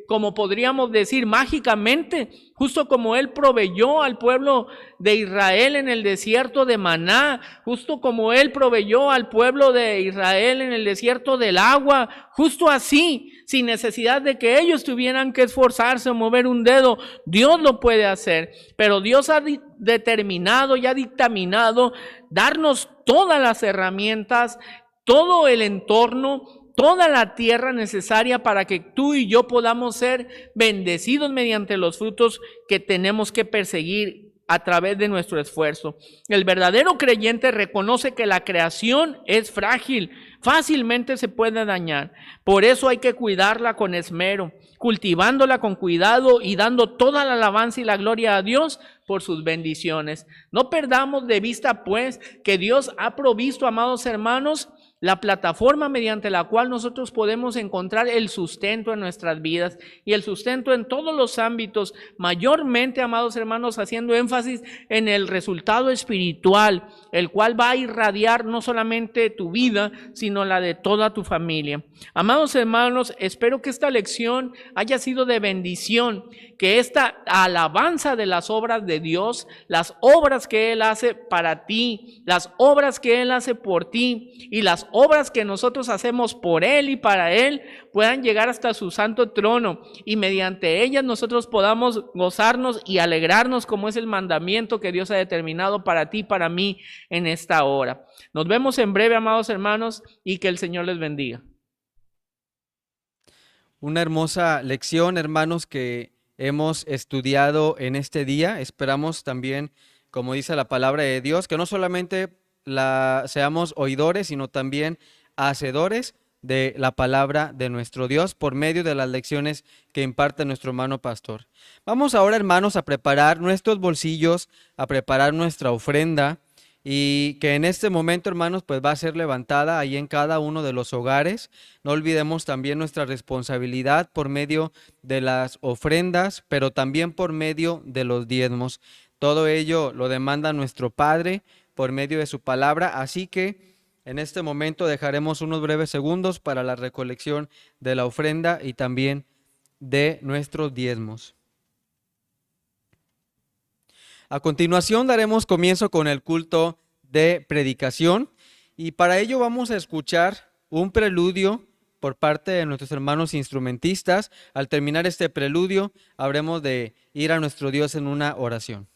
como podríamos decir, mágicamente, justo como Él proveyó al pueblo de Israel en el desierto de Maná, justo como Él proveyó al pueblo de Israel en el desierto del agua, justo así, sin necesidad de que ellos tuvieran que esforzarse o mover un dedo. Dios lo puede hacer, pero Dios ha determinado y ha dictaminado darnos todas las herramientas, todo el entorno, toda la tierra necesaria para que tú y yo podamos ser bendecidos mediante los frutos que tenemos que perseguir a través de nuestro esfuerzo. El verdadero creyente reconoce que la creación es frágil, fácilmente se puede dañar. Por eso hay que cuidarla con esmero, cultivándola con cuidado y dando toda la alabanza y la gloria a Dios por sus bendiciones. No perdamos de vista, pues, que Dios ha provisto, amados hermanos, la plataforma mediante la cual nosotros podemos encontrar el sustento en nuestras vidas y el sustento en todos los ámbitos, mayormente, amados hermanos, haciendo énfasis en el resultado espiritual, el cual va a irradiar no solamente tu vida, sino la de toda tu familia. Amados hermanos, espero que esta lección haya sido de bendición, que esta alabanza de las obras de Dios, las obras que Él hace para ti, las obras que Él hace por ti y las obras que nosotros hacemos por Él y para Él puedan llegar hasta su santo trono y mediante ellas nosotros podamos gozarnos y alegrarnos, como es el mandamiento que Dios ha determinado para ti y para mí en esta hora. Nos vemos en breve, amados hermanos, y que el Señor les bendiga. Una hermosa lección, hermanos, que hemos estudiado en este día. Esperamos también como dice la palabra de Dios, que no solamente seamos oidores, sino también hacedores de la palabra de nuestro Dios por medio de las lecciones que imparte nuestro hermano pastor. Vamos ahora, hermanos, a preparar nuestros bolsillos, a preparar nuestra ofrenda, y que en este momento, hermanos, pues va a ser levantada ahí en cada uno de los hogares. No olvidemos también nuestra responsabilidad por medio de las ofrendas, pero también por medio de los diezmos. Todo ello lo demanda nuestro Padre por medio de su palabra, así que en este momento dejaremos unos breves segundos para la recolección de la ofrenda y también de nuestros diezmos. A continuación daremos comienzo con el culto de predicación, y para ello vamos a escuchar un preludio por parte de nuestros hermanos instrumentistas. Al terminar este preludio, habremos de ir a nuestro Dios en una oración.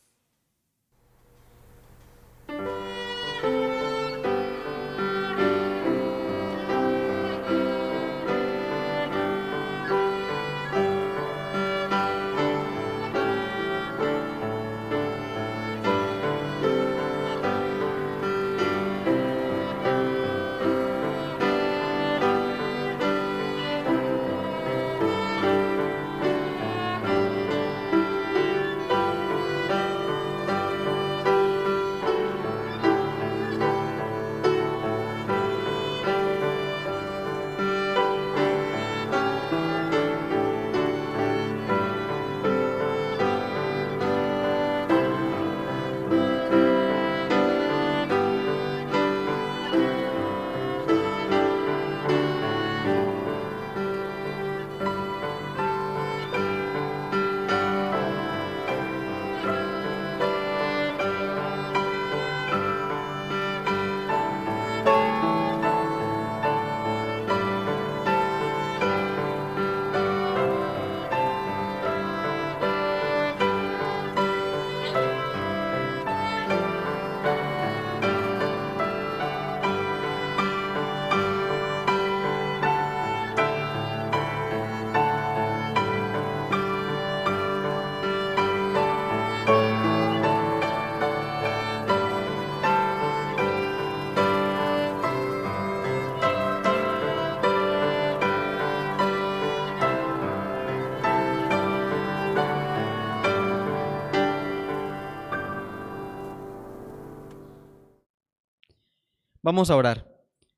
Vamos a orar.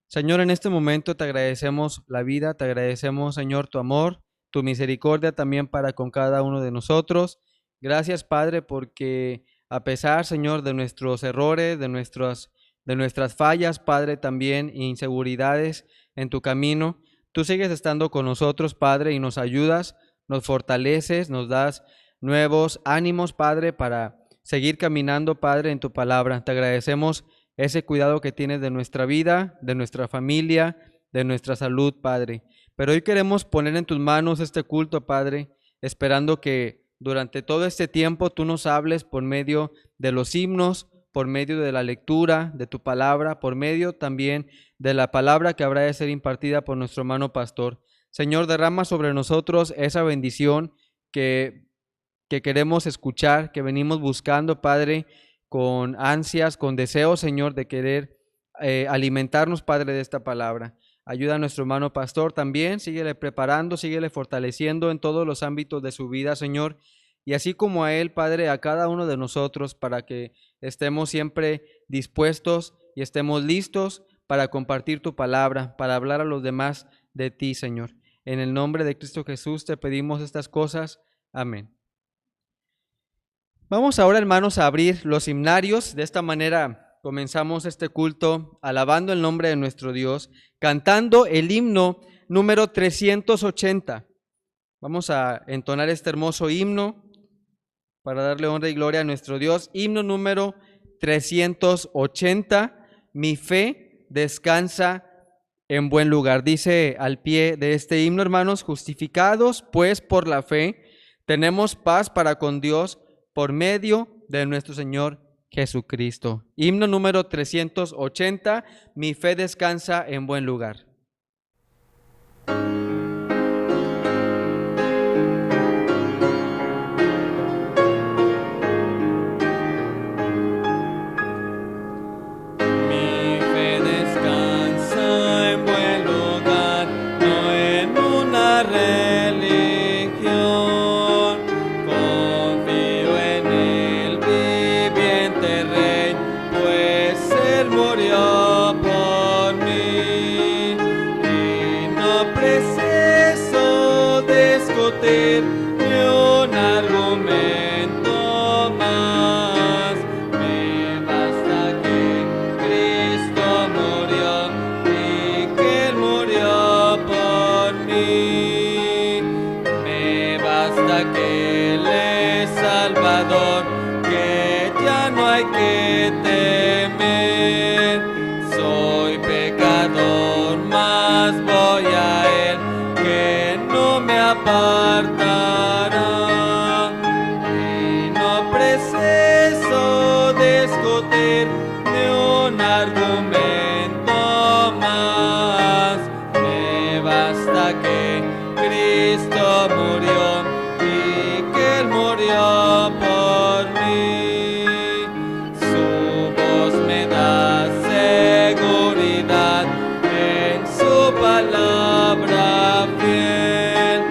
Señor, en este momento te agradecemos la vida, te agradecemos, Señor, tu amor, tu misericordia también para con cada uno de nosotros. Gracias, Padre, porque a pesar, Señor, de nuestros errores, de nuestras fallas, Padre, también inseguridades en tu camino, tú sigues estando con nosotros, Padre, y nos ayudas, nos fortaleces, nos das nuevos ánimos, Padre, para seguir caminando, Padre, en tu palabra. Te agradecemos ese cuidado que tienes de nuestra vida, de nuestra familia, de nuestra salud, Padre. Pero hoy queremos poner en tus manos este culto, Padre, esperando que durante todo este tiempo tú nos hables por medio de los himnos, por medio de la lectura de tu palabra, por medio también de la palabra que habrá de ser impartida por nuestro hermano pastor. Señor, derrama sobre nosotros esa bendición que queremos escuchar, que venimos buscando, Padre, con ansias, con deseos, Señor, de querer alimentarnos, Padre, de esta palabra. Ayuda a nuestro hermano pastor también, síguele preparando, síguele fortaleciendo en todos los ámbitos de su vida, Señor, y así como a él, Padre, a cada uno de nosotros, para que estemos siempre dispuestos y estemos listos para compartir tu palabra, para hablar a los demás de ti, Señor. En el nombre de Cristo Jesús te pedimos estas cosas. Amén. Vamos ahora, hermanos, a abrir los himnarios. De esta manera comenzamos este culto alabando el nombre de nuestro Dios, cantando el himno número 380. Vamos a entonar este hermoso himno para darle honra y gloria a nuestro Dios. Himno número 380. Mi fe descansa en buen lugar. Dice al pie de este himno, hermanos: justificados pues por la fe, tenemos paz para con Dios por medio de nuestro Señor Jesucristo. Himno número 380, mi fe descansa en buen lugar. Cristo murió y que Él murió por mí. Su voz me da seguridad en su palabra fiel.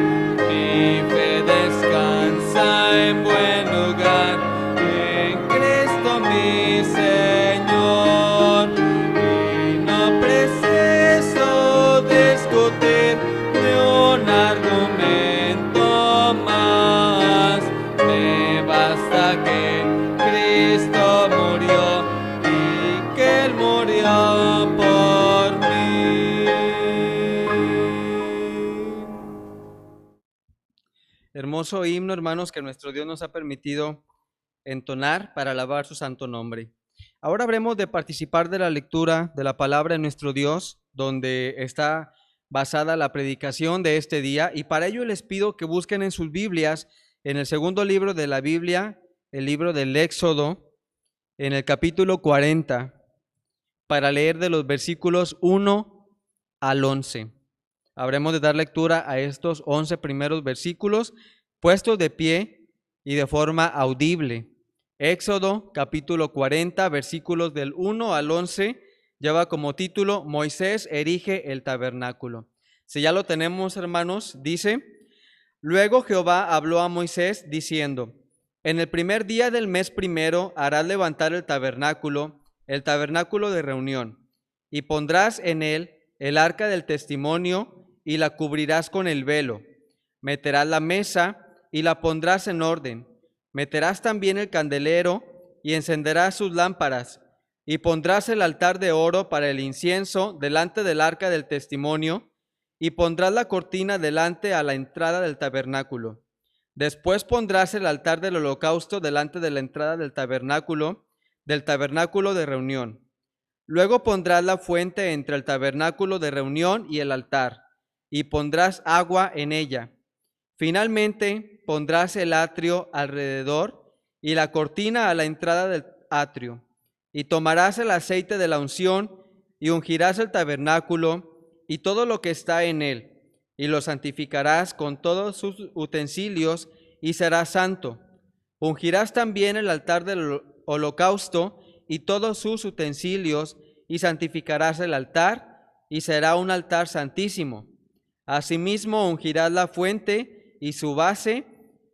Mi fe descansa en buen lugar en Cristo mi Señor. Y no preciso discutir ni un argumento más. Me basta que Cristo murió y que Él murió por mí. Hermoso himno, hermanos, que nuestro Dios nos ha permitido entonar para alabar su santo nombre. Ahora habremos de participar de la lectura de la palabra de nuestro Dios, donde está basada la predicación de este día, y para ello les pido que busquen en sus Biblias, en el segundo libro de la Biblia, el libro del Éxodo, en el capítulo 40, para leer de los versículos 1 al 11. Habremos de dar lectura a estos 11 primeros versículos, puestos de pie y de forma audible. Éxodo capítulo 40, versículos del 1 al 11, lleva como título Moisés erige el tabernáculo. Si ya lo tenemos, hermanos, dice: Luego Jehová habló a Moisés diciendo: En el primer día del mes primero harás levantar el tabernáculo de reunión, y pondrás en él el arca del testimonio y la cubrirás con el velo. Meterás la mesa y la pondrás en orden. Meterás también el candelero y encenderás sus lámparas, y pondrás el altar de oro para el incienso delante del arca del testimonio, y pondrás la cortina delante a la entrada del tabernáculo. Después pondrás el altar del holocausto delante de la entrada del tabernáculo de reunión. Luego pondrás la fuente entre el tabernáculo de reunión y el altar, y pondrás agua en ella. Finalmente pondrás el atrio alrededor y la cortina a la entrada del atrio, y tomarás el aceite de la unción y ungirás el tabernáculo y todo lo que está en él, y lo santificarás con todos sus utensilios y será santo. Ungirás también el altar del holocausto y todos sus utensilios, y santificarás el altar, y será un altar santísimo. Asimismo ungirás la fuente y su base,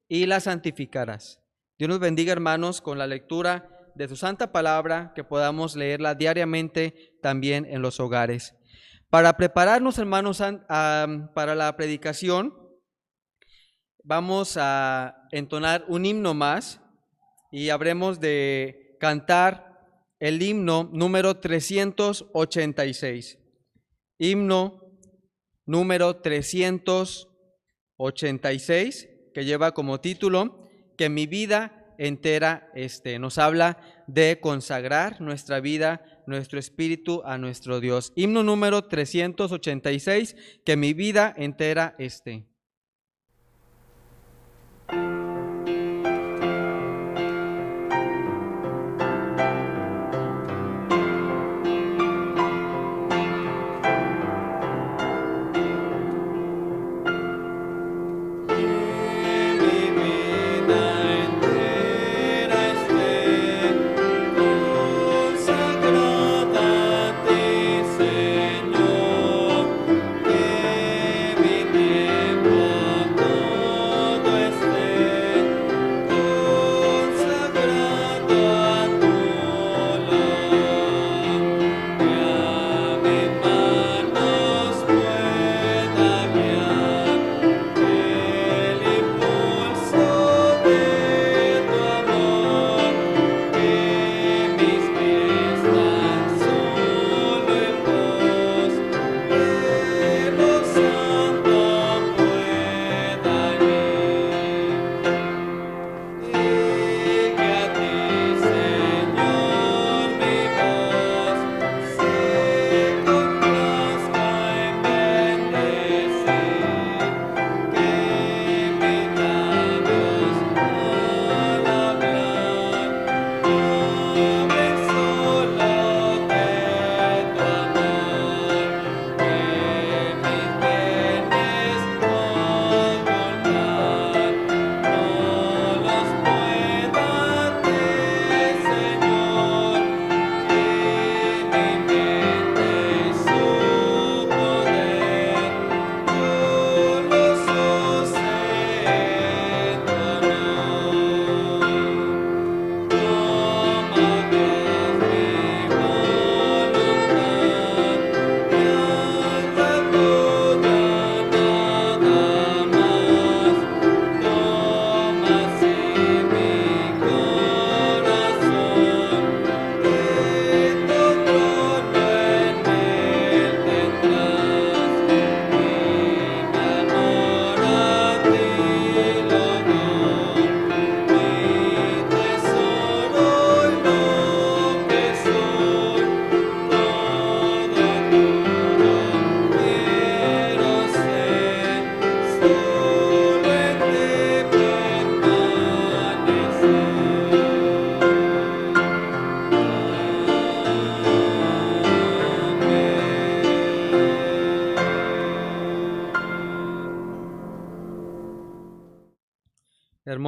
y la santificarás. Dios nos bendiga, hermanos, con la lectura de su santa palabra, que podamos leerla diariamente también en los hogares. Para prepararnos, hermanos, para la predicación, vamos a entonar un himno más, y habremos de cantar el himno número 386. Himno número 386, que lleva como título Que mi vida entera esté. Nos habla de consagrar nuestra vida, nuestro espíritu a nuestro Dios. Himno número 386, Que mi vida entera esté. Que mi tiempo todo esté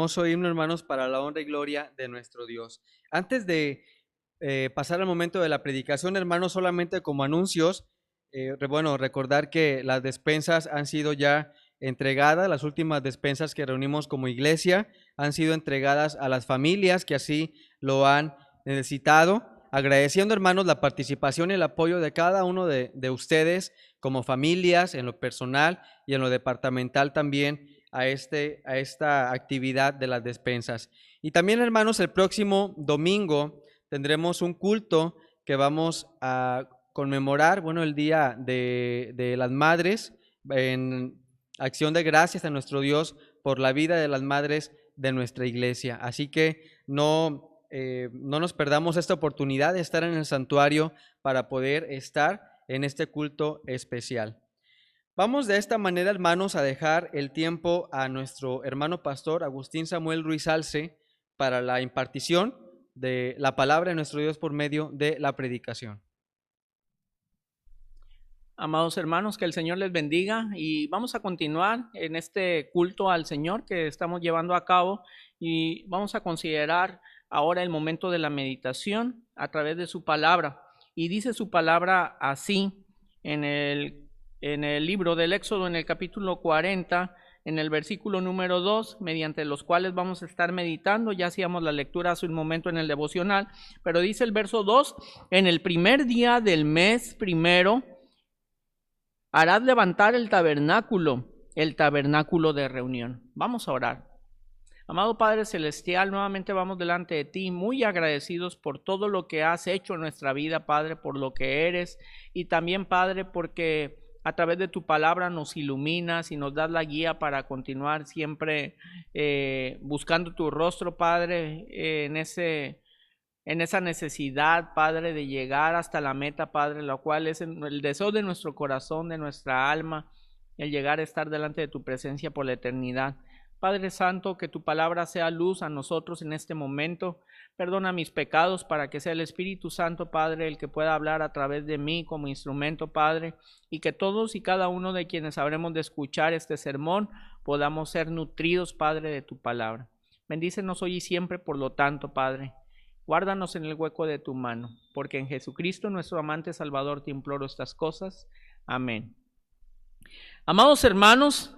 hermoso himno, hermanos, para la honra y gloria de nuestro Dios. Antes de pasar al momento de la predicación, hermanos, solamente como anuncios, recordar que las despensas han sido ya entregadas, las últimas despensas que reunimos como iglesia han sido entregadas a las familias que así lo han necesitado, agradeciendo, hermanos, la participación y el apoyo de cada uno de ustedes como familias, en lo personal y en lo departamental también, a esta actividad de las despensas. Y también, hermanos, el próximo domingo tendremos un culto que vamos a conmemorar, el Día de las Madres, en acción de gracias a nuestro Dios por la vida de las madres de nuestra iglesia. Así que no nos perdamos esta oportunidad de estar en el santuario para poder estar en este culto especial. Vamos de esta manera, hermanos, a dejar el tiempo a nuestro hermano pastor Agustín Samuel Ruiz Alce para la impartición de la palabra de nuestro Dios por medio de la predicación. Amados hermanos, que el Señor les bendiga y vamos a continuar en este culto al Señor que estamos llevando a cabo y vamos a considerar ahora el momento de la meditación a través de su palabra. Y dice su palabra así en el libro del Éxodo, en el capítulo 40, en el versículo número 2, mediante los cuales vamos a estar meditando. Ya hacíamos la lectura hace un momento en el devocional, pero dice el verso 2, en el primer día del mes primero, harás levantar el tabernáculo de reunión. Vamos a orar. Amado Padre Celestial, nuevamente vamos delante de ti, muy agradecidos por todo lo que has hecho en nuestra vida, Padre, por lo que eres, y también, Padre, porque a través de tu palabra nos iluminas y nos das la guía para continuar siempre buscando tu rostro, Padre, en esa necesidad, Padre, de llegar hasta la meta, Padre, la cual es el deseo de nuestro corazón, de nuestra alma, el llegar a estar delante de tu presencia por la eternidad. Padre Santo, que tu palabra sea luz a nosotros en este momento. Perdona mis pecados para que sea el Espíritu Santo, Padre, el que pueda hablar a través de mí como instrumento, Padre, y que todos y cada uno de quienes habremos de escuchar este sermón podamos ser nutridos, Padre, de tu palabra. Bendícenos hoy y siempre, por lo tanto, Padre. Guárdanos en el hueco de tu mano, porque en Jesucristo, nuestro amante Salvador, te imploro estas cosas. Amén. Amados hermanos,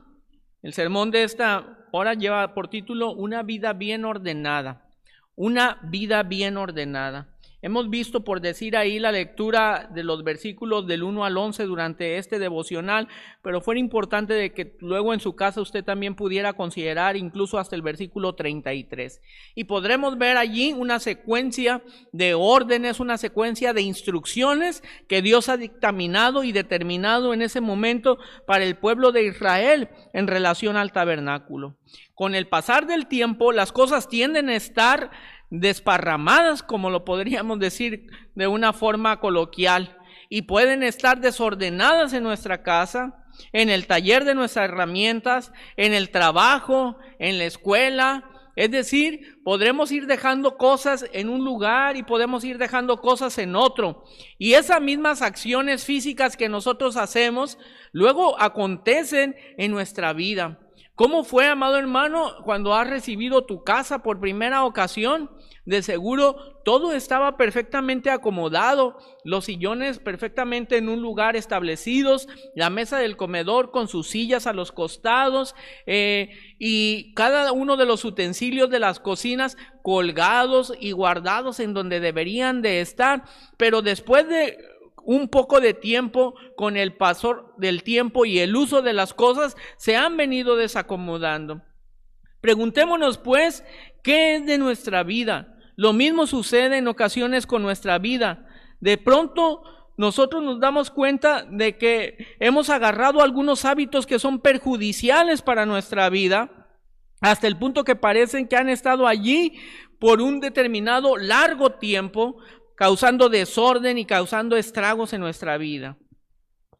el sermón de esta hora lleva por título Una vida bien ordenada. Una vida bien ordenada. Hemos visto, por decir ahí, la lectura de los versículos del 1 al 11 durante este devocional, pero fue importante de que luego en su casa usted también pudiera considerar incluso hasta el versículo 33. Y podremos ver allí una secuencia de órdenes, una secuencia de instrucciones que Dios ha dictaminado y determinado en ese momento para el pueblo de Israel en relación al tabernáculo. Con el pasar del tiempo, las cosas tienden a estar desparramadas, como lo podríamos decir de una forma coloquial, y pueden estar desordenadas en nuestra casa, en el taller de nuestras herramientas, en el trabajo, en la escuela. Es decir, podremos ir dejando cosas en un lugar y podemos ir dejando cosas en otro. Y esas mismas acciones físicas que nosotros hacemos, luego acontecen en nuestra vida. ¿Cómo fue, amado hermano, cuando has recibido tu casa por primera ocasión? De seguro todo estaba perfectamente acomodado, los sillones perfectamente en un lugar establecidos, la mesa del comedor con sus sillas a los costados y cada uno de los utensilios de las cocinas colgados y guardados en donde deberían de estar. Pero después de un poco de tiempo, con el paso del tiempo y el uso de las cosas, se han venido desacomodando. Preguntémonos pues, ¿qué es de nuestra vida? Lo mismo sucede en ocasiones con nuestra vida. De pronto nosotros nos damos cuenta de que hemos agarrado algunos hábitos que son perjudiciales para nuestra vida, hasta el punto que parecen que han estado allí por un determinado largo tiempo, causando desorden y causando estragos en nuestra vida.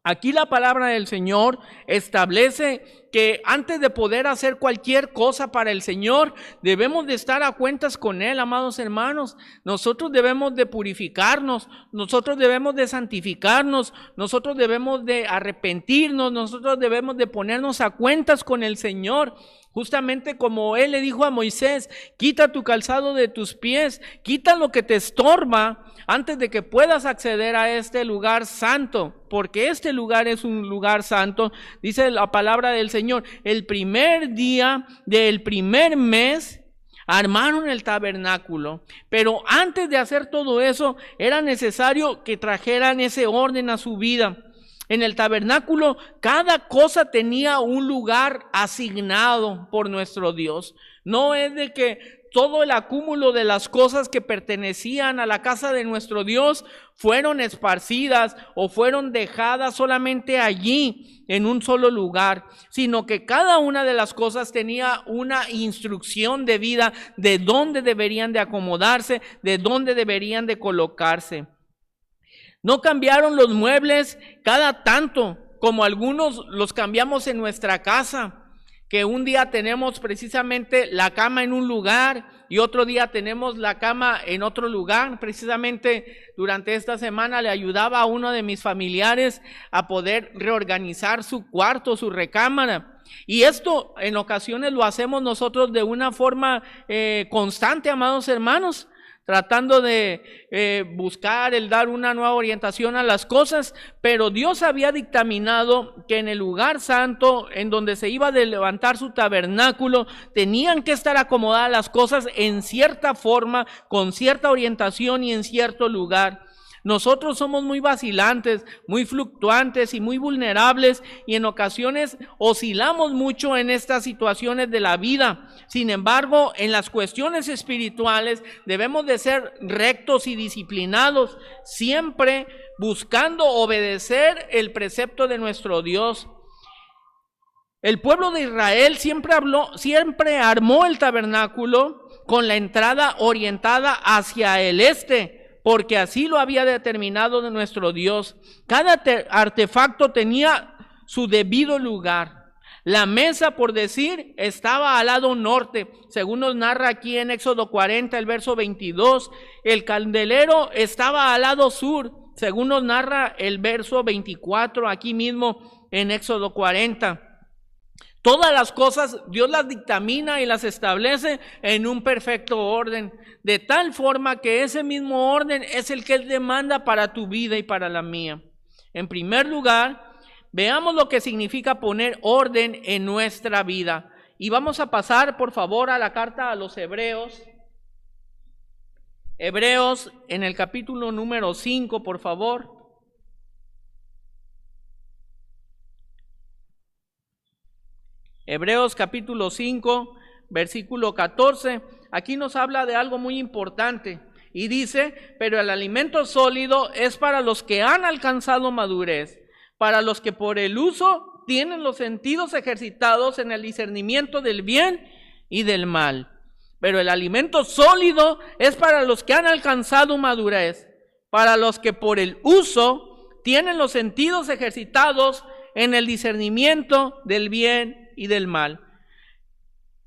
Aquí la palabra del Señor establece que antes de poder hacer cualquier cosa para el Señor, debemos de estar a cuentas con Él, amados hermanos. Nosotros debemos de purificarnos, nosotros debemos de santificarnos, nosotros debemos de arrepentirnos, nosotros debemos de ponernos a cuentas con el Señor. Justamente como él le dijo a Moisés, quita tu calzado de tus pies, quita lo que te estorba antes de que puedas acceder a este lugar santo, porque este lugar es un lugar santo. Dice la palabra del Señor, el primer día del primer mes armaron el tabernáculo, pero antes de hacer todo eso era necesario que trajeran ese orden a su vida. En el tabernáculo cada cosa tenía un lugar asignado por nuestro Dios. No es de que todo el acúmulo de las cosas que pertenecían a la casa de nuestro Dios fueron esparcidas o fueron dejadas solamente allí en un solo lugar, sino que cada una de las cosas tenía una instrucción de vida de dónde deberían de acomodarse, de dónde deberían de colocarse. No cambiaron los muebles cada tanto, como algunos los cambiamos en nuestra casa, que un día tenemos precisamente la cama en un lugar y otro día tenemos la cama en otro lugar. Precisamente durante esta semana le ayudaba a uno de mis familiares a poder reorganizar su cuarto, su recámara. Y esto en ocasiones lo hacemos nosotros de una forma constante, amados hermanos, tratando de buscar el dar una nueva orientación a las cosas, pero Dios había dictaminado que en el lugar santo, en donde se iba a levantar su tabernáculo, tenían que estar acomodadas las cosas en cierta forma, con cierta orientación y en cierto lugar. Nosotros somos muy vacilantes, muy fluctuantes y muy vulnerables, y en ocasiones oscilamos mucho en estas situaciones de la vida. Sin embargo, en las cuestiones espirituales debemos de ser rectos y disciplinados, siempre buscando obedecer el precepto de nuestro Dios. El pueblo de Israel siempre armó el tabernáculo con la entrada orientada hacia el este, porque así lo había determinado de nuestro Dios. Cada artefacto tenía su debido lugar. La mesa, por decir, estaba al lado norte, según nos narra aquí en Éxodo 40, el verso 22. El candelero estaba al lado sur, según nos narra el verso 24, aquí mismo en Éxodo 40. Todas las cosas Dios las dictamina y las establece en un perfecto orden, de tal forma que ese mismo orden es el que Él demanda para tu vida y para la mía. En primer lugar, veamos lo que significa poner orden en nuestra vida. Y vamos a pasar, por favor, a la carta a los Hebreos. Hebreos en el capítulo número 5, por favor. Hebreos capítulo 5, versículo 14, aquí nos habla de algo muy importante y dice, pero el alimento sólido es para los que han alcanzado madurez, para los que por el uso tienen los sentidos ejercitados en el discernimiento del bien y del mal. Pero el alimento sólido es para los que han alcanzado madurez, para los que por el uso tienen los sentidos ejercitados en el discernimiento del bien y del mal.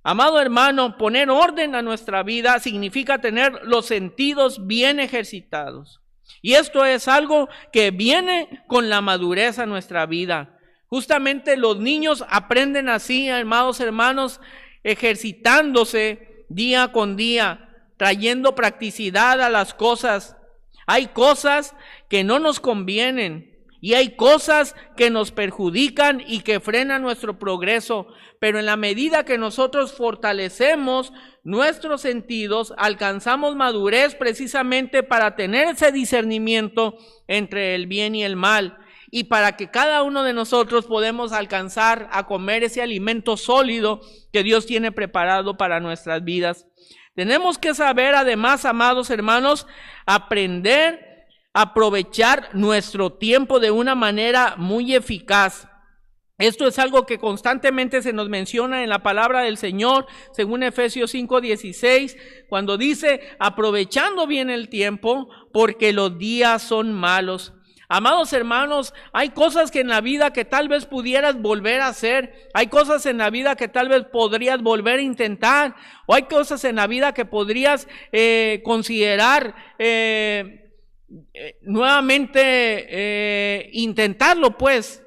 Amado hermano, poner orden a nuestra vida significa tener los sentidos bien ejercitados. Y esto es algo que viene con la madurez a nuestra vida. Justamente los niños aprenden así, amados hermanos, ejercitándose día con día, trayendo practicidad a las cosas. Hay cosas que no nos convienen. Y hay cosas que nos perjudican y que frenan nuestro progreso, pero en la medida que nosotros fortalecemos nuestros sentidos, alcanzamos madurez precisamente para tener ese discernimiento entre el bien y el mal, y para que cada uno de nosotros podamos alcanzar a comer ese alimento sólido que Dios tiene preparado para nuestras vidas. Tenemos que saber además, amados hermanos, aprender aprovechar nuestro tiempo de una manera muy eficaz. Esto es algo que constantemente se nos menciona en la palabra del Señor, según Efesios 5:16, cuando dice, aprovechando bien el tiempo, porque los días son malos. Amados hermanos, hay cosas que en la vida que tal vez pudieras volver a hacer, hay cosas en la vida que tal vez podrías volver a intentar, o hay cosas en la vida que podrías considerar nuevamente intentarlo, pues.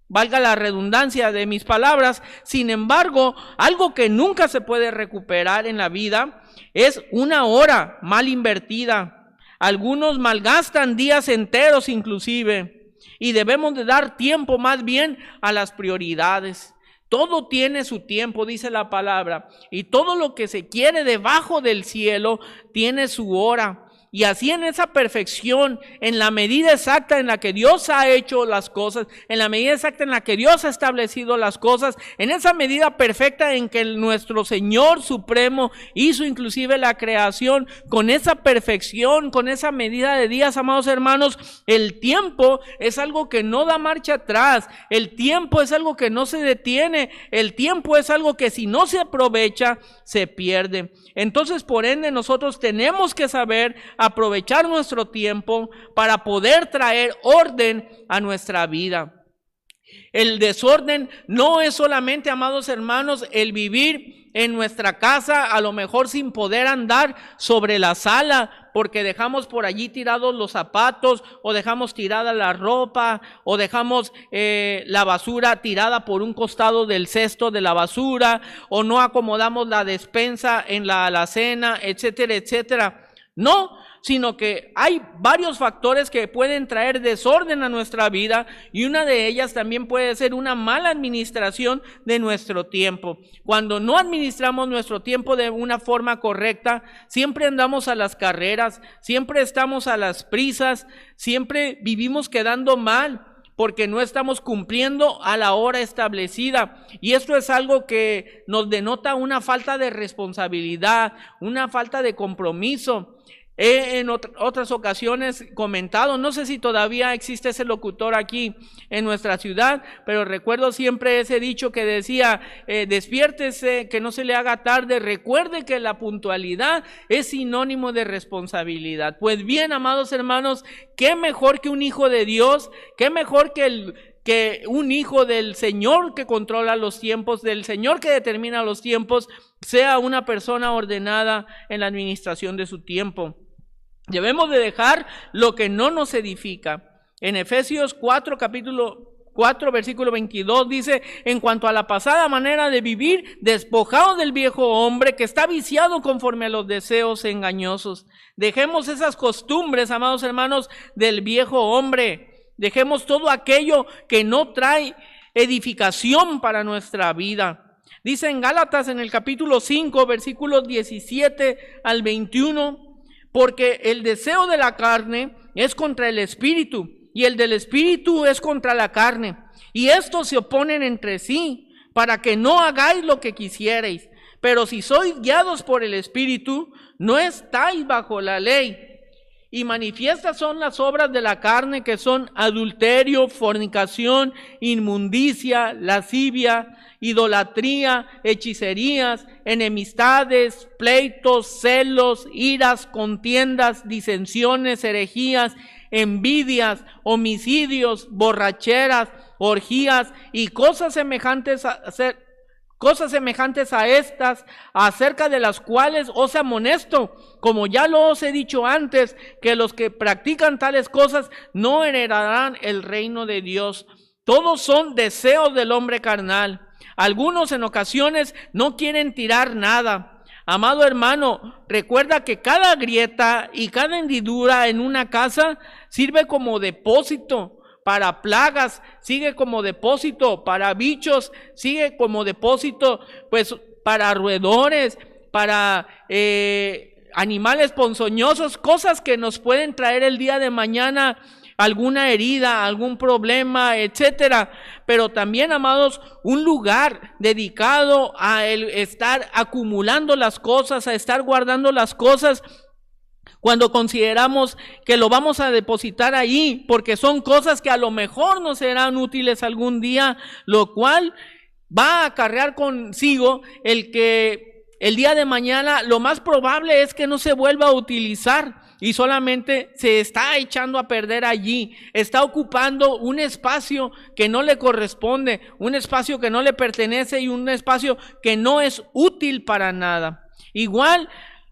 valga la redundancia de mis palabras. Sin embargo, algo que nunca se puede recuperar en la vida es una hora mal invertida. Algunos malgastan días enteros inclusive, y debemos de dar tiempo más bien a las prioridades. Todo tiene su tiempo, dice la palabra, y todo lo que se quiere debajo del cielo tiene su hora. Y así en esa perfección, en la medida exacta en la que Dios ha hecho las cosas, en la medida exacta en la que Dios ha establecido las cosas, en esa medida perfecta en que nuestro Señor Supremo hizo inclusive la creación, con esa perfección, con esa medida de días, amados hermanos, el tiempo es algo que no da marcha atrás, el tiempo es algo que no se detiene, el tiempo es algo que si no se aprovecha, se pierde. Entonces, por ende, nosotros tenemos que saber aprovechar nuestro tiempo para poder traer orden a nuestra vida. El desorden no es solamente, amados hermanos, el vivir en nuestra casa, a lo mejor sin poder andar sobre la sala, porque dejamos por allí tirados los zapatos, o dejamos tirada la ropa, o dejamos la basura tirada por un costado del cesto de la basura, o no acomodamos la despensa en la alacena, etcétera, etcétera. No, sino que hay varios factores que pueden traer desorden a nuestra vida, y una de ellas también puede ser una mala administración de nuestro tiempo. Cuando no administramos nuestro tiempo de una forma correcta, siempre andamos a las carreras, siempre estamos a las prisas, siempre vivimos quedando mal, porque no estamos cumpliendo a la hora establecida. Y esto es algo que nos denota una falta de responsabilidad, una falta de compromiso. He en otras ocasiones comentado, no sé si todavía existe ese locutor aquí en nuestra ciudad, pero recuerdo siempre ese dicho que decía, despiértese, que no se le haga tarde, recuerde que la puntualidad es sinónimo de responsabilidad. Pues bien, amados hermanos, qué mejor que un hijo de Dios, qué mejor que un hijo del Señor que controla los tiempos, del Señor que determina los tiempos, sea una persona ordenada en la administración de su tiempo. Debemos de dejar lo que no nos edifica. En Efesios 4, capítulo 4, versículo 22 dice, en cuanto a la pasada manera de vivir, despojados del viejo hombre que está viciado conforme a los deseos engañosos. Dejemos esas costumbres, amados hermanos, del viejo hombre. Dejemos todo aquello que no trae edificación para nuestra vida. Dice en Gálatas en el capítulo 5, versículos 17 al 21, porque el deseo de la carne es contra el espíritu, y el del espíritu es contra la carne, y estos se oponen entre sí, para que no hagáis lo que quisierais. Pero si sois guiados por el espíritu, no estáis bajo la ley. Y manifiestas son las obras de la carne, que son adulterio, fornicación, inmundicia, lascivia, idolatría, hechicerías, enemistades, pleitos, celos, iras, contiendas, disensiones, herejías, envidias, homicidios, borracheras, orgías y cosas semejantes a estas, acerca de las cuales os amonesto, como ya lo os he dicho antes, que los que practican tales cosas no heredarán el reino de Dios. Todos son deseos del hombre carnal. Algunos en ocasiones no quieren tirar nada. Amado hermano, recuerda que cada grieta y cada hendidura en una casa sirve como depósito para plagas, sigue como depósito para bichos, sigue como depósito pues para roedores, para animales ponzoñosos, cosas que nos pueden traer el día de mañana alguna herida, algún problema, etcétera. Pero también, amados, un lugar dedicado a el estar acumulando las cosas, a estar guardando las cosas, cuando consideramos que lo vamos a depositar ahí, porque son cosas que a lo mejor nos serán útiles algún día, lo cual va a acarrear consigo el que el día de mañana lo más probable es que no se vuelva a utilizar y solamente se está echando a perder allí, está ocupando un espacio que no le corresponde, un espacio que no le pertenece y un espacio que no es útil para nada. Igual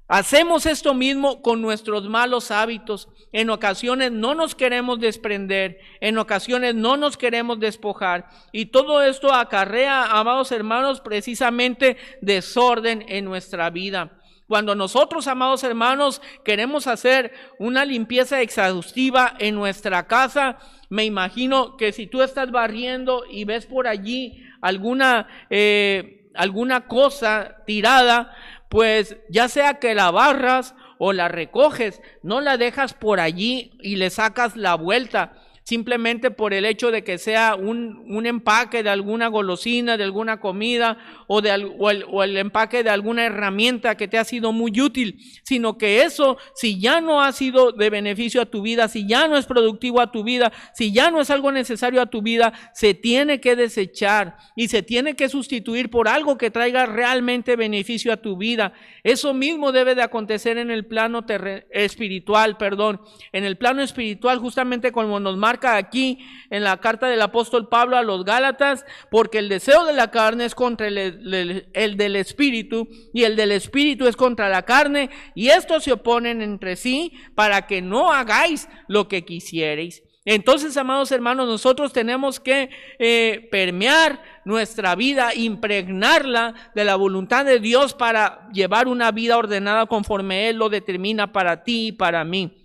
Hacemos esto mismo con nuestros malos hábitos. En ocasiones no nos queremos desprender, en ocasiones no nos queremos despojar. Y todo esto acarrea, amados hermanos, precisamente desorden en nuestra vida. Cuando nosotros, amados hermanos, queremos hacer una limpieza exhaustiva en nuestra casa, me imagino que si tú estás barriendo y ves por allí alguna cosa tirada, pues ya sea que la barras o la recoges, no la dejas por allí y le sacas la vuelta, simplemente por el hecho de que sea un empaque de alguna golosina, de alguna comida o el empaque de alguna herramienta que te ha sido muy útil, sino que eso, si ya no ha sido de beneficio a tu vida, si ya no es productivo a tu vida, si ya no es algo necesario a tu vida, se tiene que desechar y se tiene que sustituir por algo que traiga realmente beneficio a tu vida. Eso mismo debe de acontecer en el plano espiritual. En el plano espiritual, justamente como nos marca aquí en la carta del apóstol Pablo a los Gálatas, porque el deseo de la carne es contra el del espíritu, y el del espíritu es contra la carne, y estos se oponen entre sí para que no hagáis lo que quisierais. Entonces, amados hermanos, nosotros tenemos que permear nuestra vida, impregnarla de la voluntad de Dios para llevar una vida ordenada conforme Él lo determina para ti y para mí.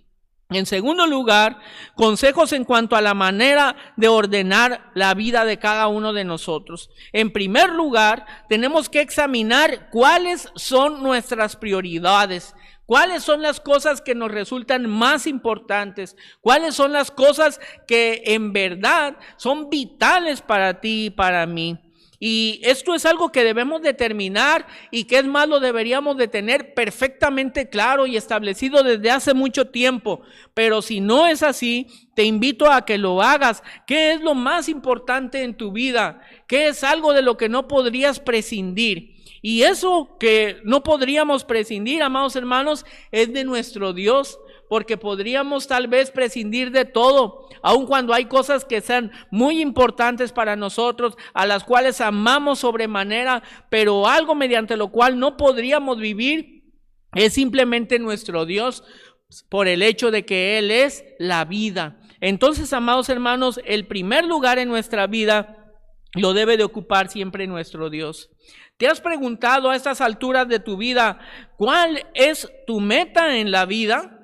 En segundo lugar, consejos en cuanto a la manera de ordenar la vida de cada uno de nosotros. En primer lugar, tenemos que examinar cuáles son nuestras prioridades. ¿Cuáles son las cosas que nos resultan más importantes? ¿Cuáles son las cosas que en verdad son vitales para ti y para mí? Y esto es algo que debemos determinar y que es más lo deberíamos de tener perfectamente claro y establecido desde hace mucho tiempo. Pero si no es así, te invito a que lo hagas. ¿Qué es lo más importante en tu vida? ¿Qué es algo de lo que no podrías prescindir? Y eso que no podríamos prescindir, amados hermanos, es de nuestro Dios, porque podríamos tal vez prescindir de todo, aun cuando hay cosas que sean muy importantes para nosotros, a las cuales amamos sobremanera, pero algo mediante lo cual no podríamos vivir es simplemente nuestro Dios, por el hecho de que Él es la vida. Entonces, amados hermanos, el primer lugar en nuestra vida lo debe de ocupar siempre nuestro Dios. ¿Te has preguntado a estas alturas de tu vida cuál es tu meta en la vida?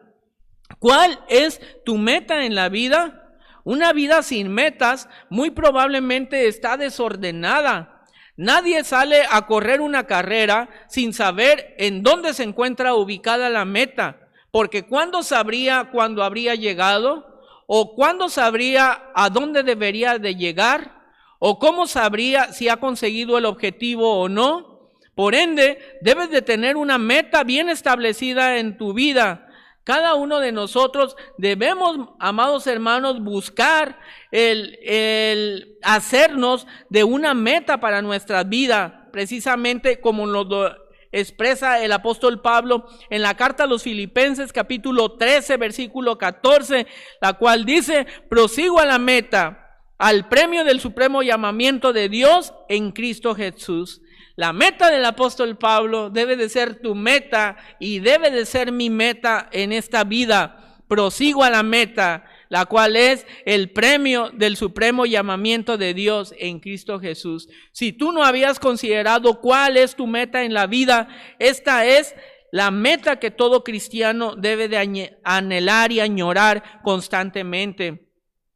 ¿Cuál es tu meta en la vida? Una vida sin metas muy probablemente está desordenada. Nadie sale a correr una carrera sin saber en dónde se encuentra ubicada la meta, porque ¿cuándo sabría cuándo habría llegado? ¿O cuándo sabría a dónde debería de llegar? ¿O cómo sabría si ha conseguido el objetivo o no? Por ende, debes de tener una meta bien establecida en tu vida. Cada uno de nosotros debemos, amados hermanos, buscar el hacernos de una meta para nuestra vida, precisamente como lo expresa el apóstol Pablo en la carta a los Filipenses, capítulo 13, versículo 14, la cual dice: prosigo a la meta, al premio del supremo llamamiento de Dios en Cristo Jesús. La meta del apóstol Pablo debe de ser tu meta y debe de ser mi meta en esta vida. Prosigo a la meta, la cual es el premio del supremo llamamiento de Dios en Cristo Jesús. Si tú no habías considerado cuál es tu meta en la vida, esta es la meta que todo cristiano debe de anhelar y añorar constantemente.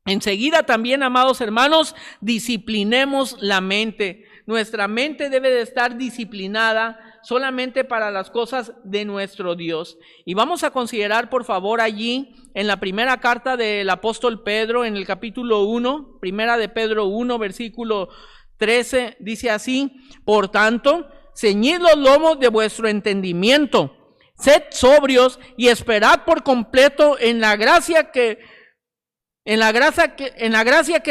Enseguida también, amados hermanos, disciplinemos la mente. Nuestra mente debe de estar disciplinada solamente para las cosas de nuestro Dios. Y vamos a considerar, por favor, allí en la primera carta del apóstol Pedro, en el capítulo 1, primera de Pedro 1, versículo 13, dice así: por tanto, ceñid los lomos de vuestro entendimiento, sed sobrios y esperad por completo en la gracia que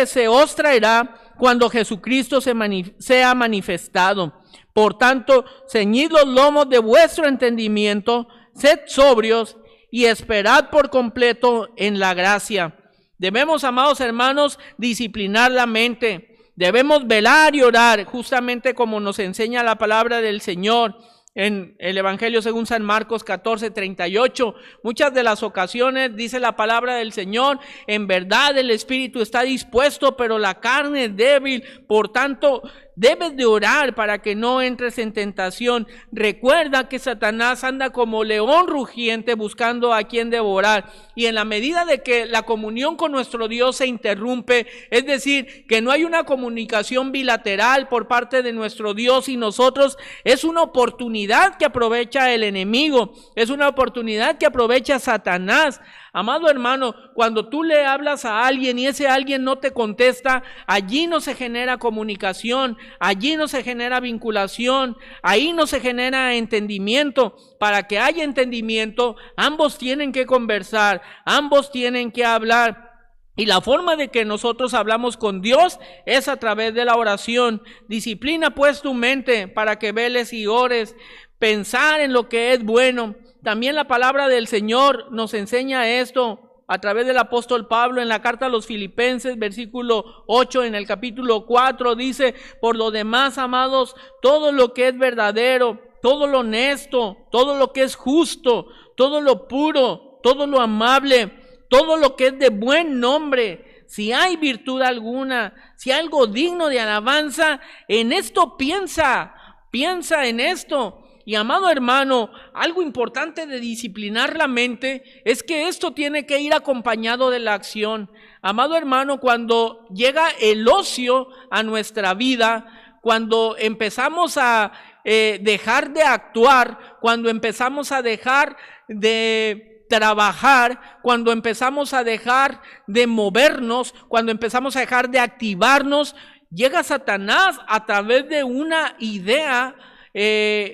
se os traerá cuando Jesucristo sea manifestado. Por tanto, ceñid los lomos de vuestro entendimiento, sed sobrios y esperad por completo en la gracia. Debemos, amados hermanos, disciplinar la mente. Debemos velar y orar, justamente como nos enseña la palabra del Señor. en el Evangelio según San Marcos 14:38. Muchas de las ocasiones dice la palabra del Señor: en verdad el espíritu está dispuesto, pero la carne es débil. Por tanto, debes de orar para que no entres en tentación. Recuerda que Satanás anda como león rugiente buscando a quien devorar. Y en la medida de que la comunión con nuestro Dios se interrumpe, es decir, que no hay una comunicación bilateral por parte de nuestro Dios y nosotros, es una oportunidad que aprovecha el enemigo, es una oportunidad que aprovecha Satanás. Amado hermano, cuando tú le hablas a alguien y ese alguien no te contesta, allí no se genera comunicación, allí no se genera vinculación, ahí no se genera entendimiento. Para que haya entendimiento, ambos tienen que conversar, ambos tienen que hablar. Y la forma de que nosotros hablamos con Dios es a través de la oración. Disciplina pues tu mente para que veles y ores, pensar en lo que es bueno. También la palabra del Señor nos enseña esto a través del apóstol Pablo en la carta a los Filipenses, versículo 8, en el capítulo 4, dice: por lo demás, amados, todo lo que es verdadero, todo lo honesto, todo lo que es justo, todo lo puro, todo lo amable, todo lo que es de buen nombre, si hay virtud alguna, si hay algo digno de alabanza, en esto piensa en esto. Y amado hermano, algo importante de disciplinar la mente es que esto tiene que ir acompañado de la acción. Amado hermano, cuando llega el ocio a nuestra vida, cuando empezamos a dejar de actuar, cuando empezamos a dejar de trabajar, cuando empezamos a dejar de movernos, cuando empezamos a dejar de activarnos, llega Satanás a través de una idea,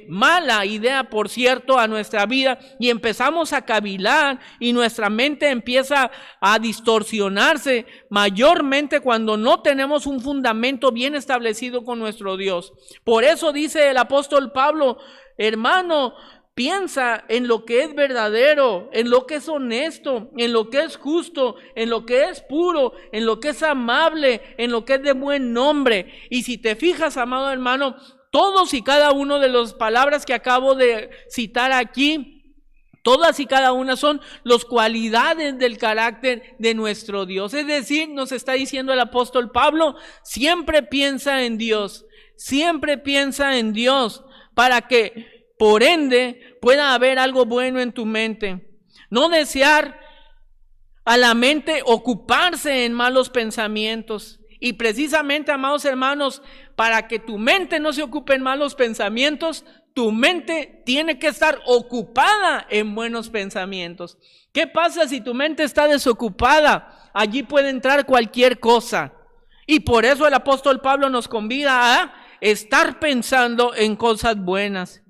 mala idea por cierto, a nuestra vida, y empezamos a cavilar y nuestra mente empieza a distorsionarse, mayormente cuando no tenemos un fundamento bien establecido con nuestro Dios. Por eso dice el apóstol Pablo: hermano, piensa en lo que es verdadero, en lo que es honesto, en lo que es justo, en lo que es puro, en lo que es amable, en lo que es de buen nombre. Y si te fijas, amado hermano, todos y cada uno de las palabras que acabo de citar aquí, todas y cada una son las cualidades del carácter de nuestro Dios. Es decir, nos está diciendo el apóstol Pablo: siempre piensa en Dios, siempre piensa en Dios, para que por ende pueda haber algo bueno en tu mente. No desear a la mente ocuparse en malos pensamientos. Y precisamente, amados hermanos, para que tu mente no se ocupe en malos pensamientos, tu mente tiene que estar ocupada en buenos pensamientos. ¿Qué pasa si tu mente está desocupada? Allí puede entrar cualquier cosa. Y por eso el apóstol Pablo nos convida a estar pensando en cosas buenas.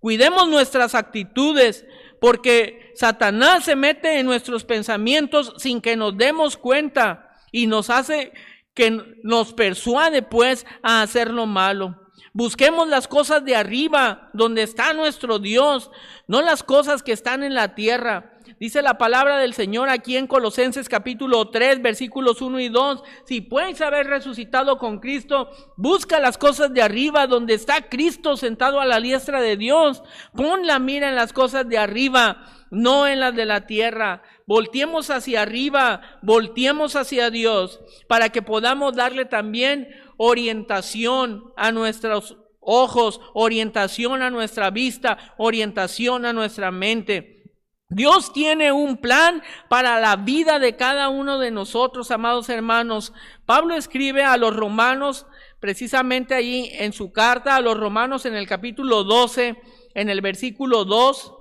Cuidemos nuestras actitudes, porque Satanás se mete en nuestros pensamientos sin que nos demos cuenta y nos hace que nos persuade pues a hacer lo malo. Busquemos las cosas de arriba, donde está nuestro Dios, no las cosas que están en la tierra. Dice la palabra del Señor aquí en Colosenses capítulo 3, versículos 1 y 2. Si puedes haber resucitado con Cristo, busca las cosas de arriba, donde está Cristo sentado a la diestra de Dios. Pon la mira en las cosas de arriba, no en las de la tierra. Volteemos hacia arriba, volteemos hacia Dios, para que podamos darle también orientación a nuestros ojos, orientación a nuestra vista, orientación a nuestra mente. Dios tiene un plan para la vida de cada uno de nosotros, amados hermanos. Pablo escribe a los romanos, precisamente allí en su carta a los romanos, en el capítulo 12, en el versículo 2,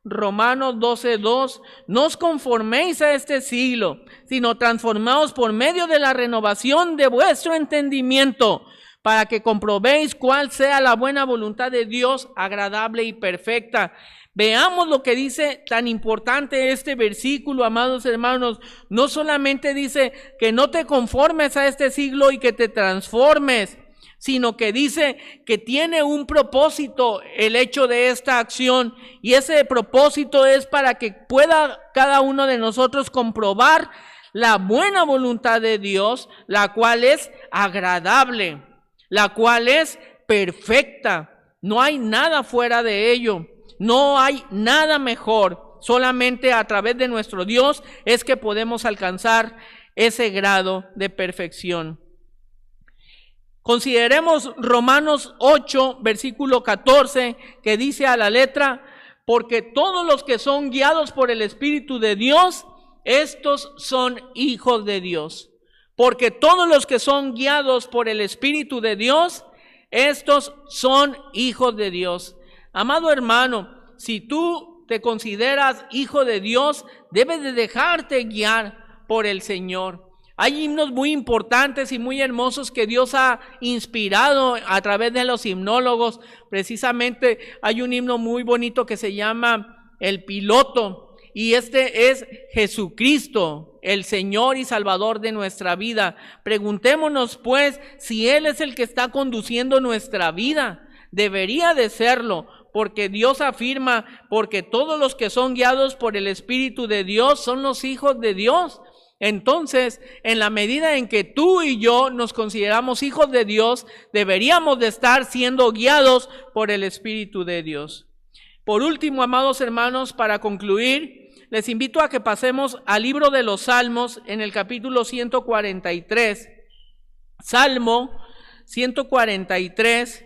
Romanos 12:2, no os conforméis a este siglo, sino transformaos por medio de la renovación de vuestro entendimiento, para que comprobéis cuál sea la buena voluntad de Dios, agradable y perfecta. Veamos lo que dice tan importante este versículo, amados hermanos. No solamente dice que no te conformes a este siglo y que te transformes, sino que dice que tiene un propósito el hecho de esta acción, y ese propósito es para que pueda cada uno de nosotros comprobar la buena voluntad de Dios, la cual es agradable, la cual es perfecta. No hay nada fuera de ello. No hay nada mejor. Solamente a través de nuestro Dios es que podemos alcanzar ese grado de perfección. Consideremos Romanos 8, versículo 14, que dice a la letra: porque todos los que son guiados por el Espíritu de Dios, estos son hijos de Dios. Porque todos los que son guiados por el Espíritu de Dios, estos son hijos de Dios. Amado hermano, si tú te consideras hijo de Dios, debes de dejarte guiar por el Señor. Hay himnos muy importantes y muy hermosos que Dios ha inspirado a través de los himnólogos. Precisamente hay un himno muy bonito que se llama El Piloto, y este es Jesucristo, el Señor y Salvador de nuestra vida. Preguntémonos pues si Él es el que está conduciendo nuestra vida. Debería de serlo, porque Dios afirma: porque todos los que son guiados por el Espíritu de Dios son los hijos de Dios. Entonces, en la medida en que tú y yo nos consideramos hijos de Dios, deberíamos de estar siendo guiados por el Espíritu de Dios. Por último, amados hermanos, para concluir, les invito a que pasemos al libro de los Salmos en el capítulo 143. Salmo 143,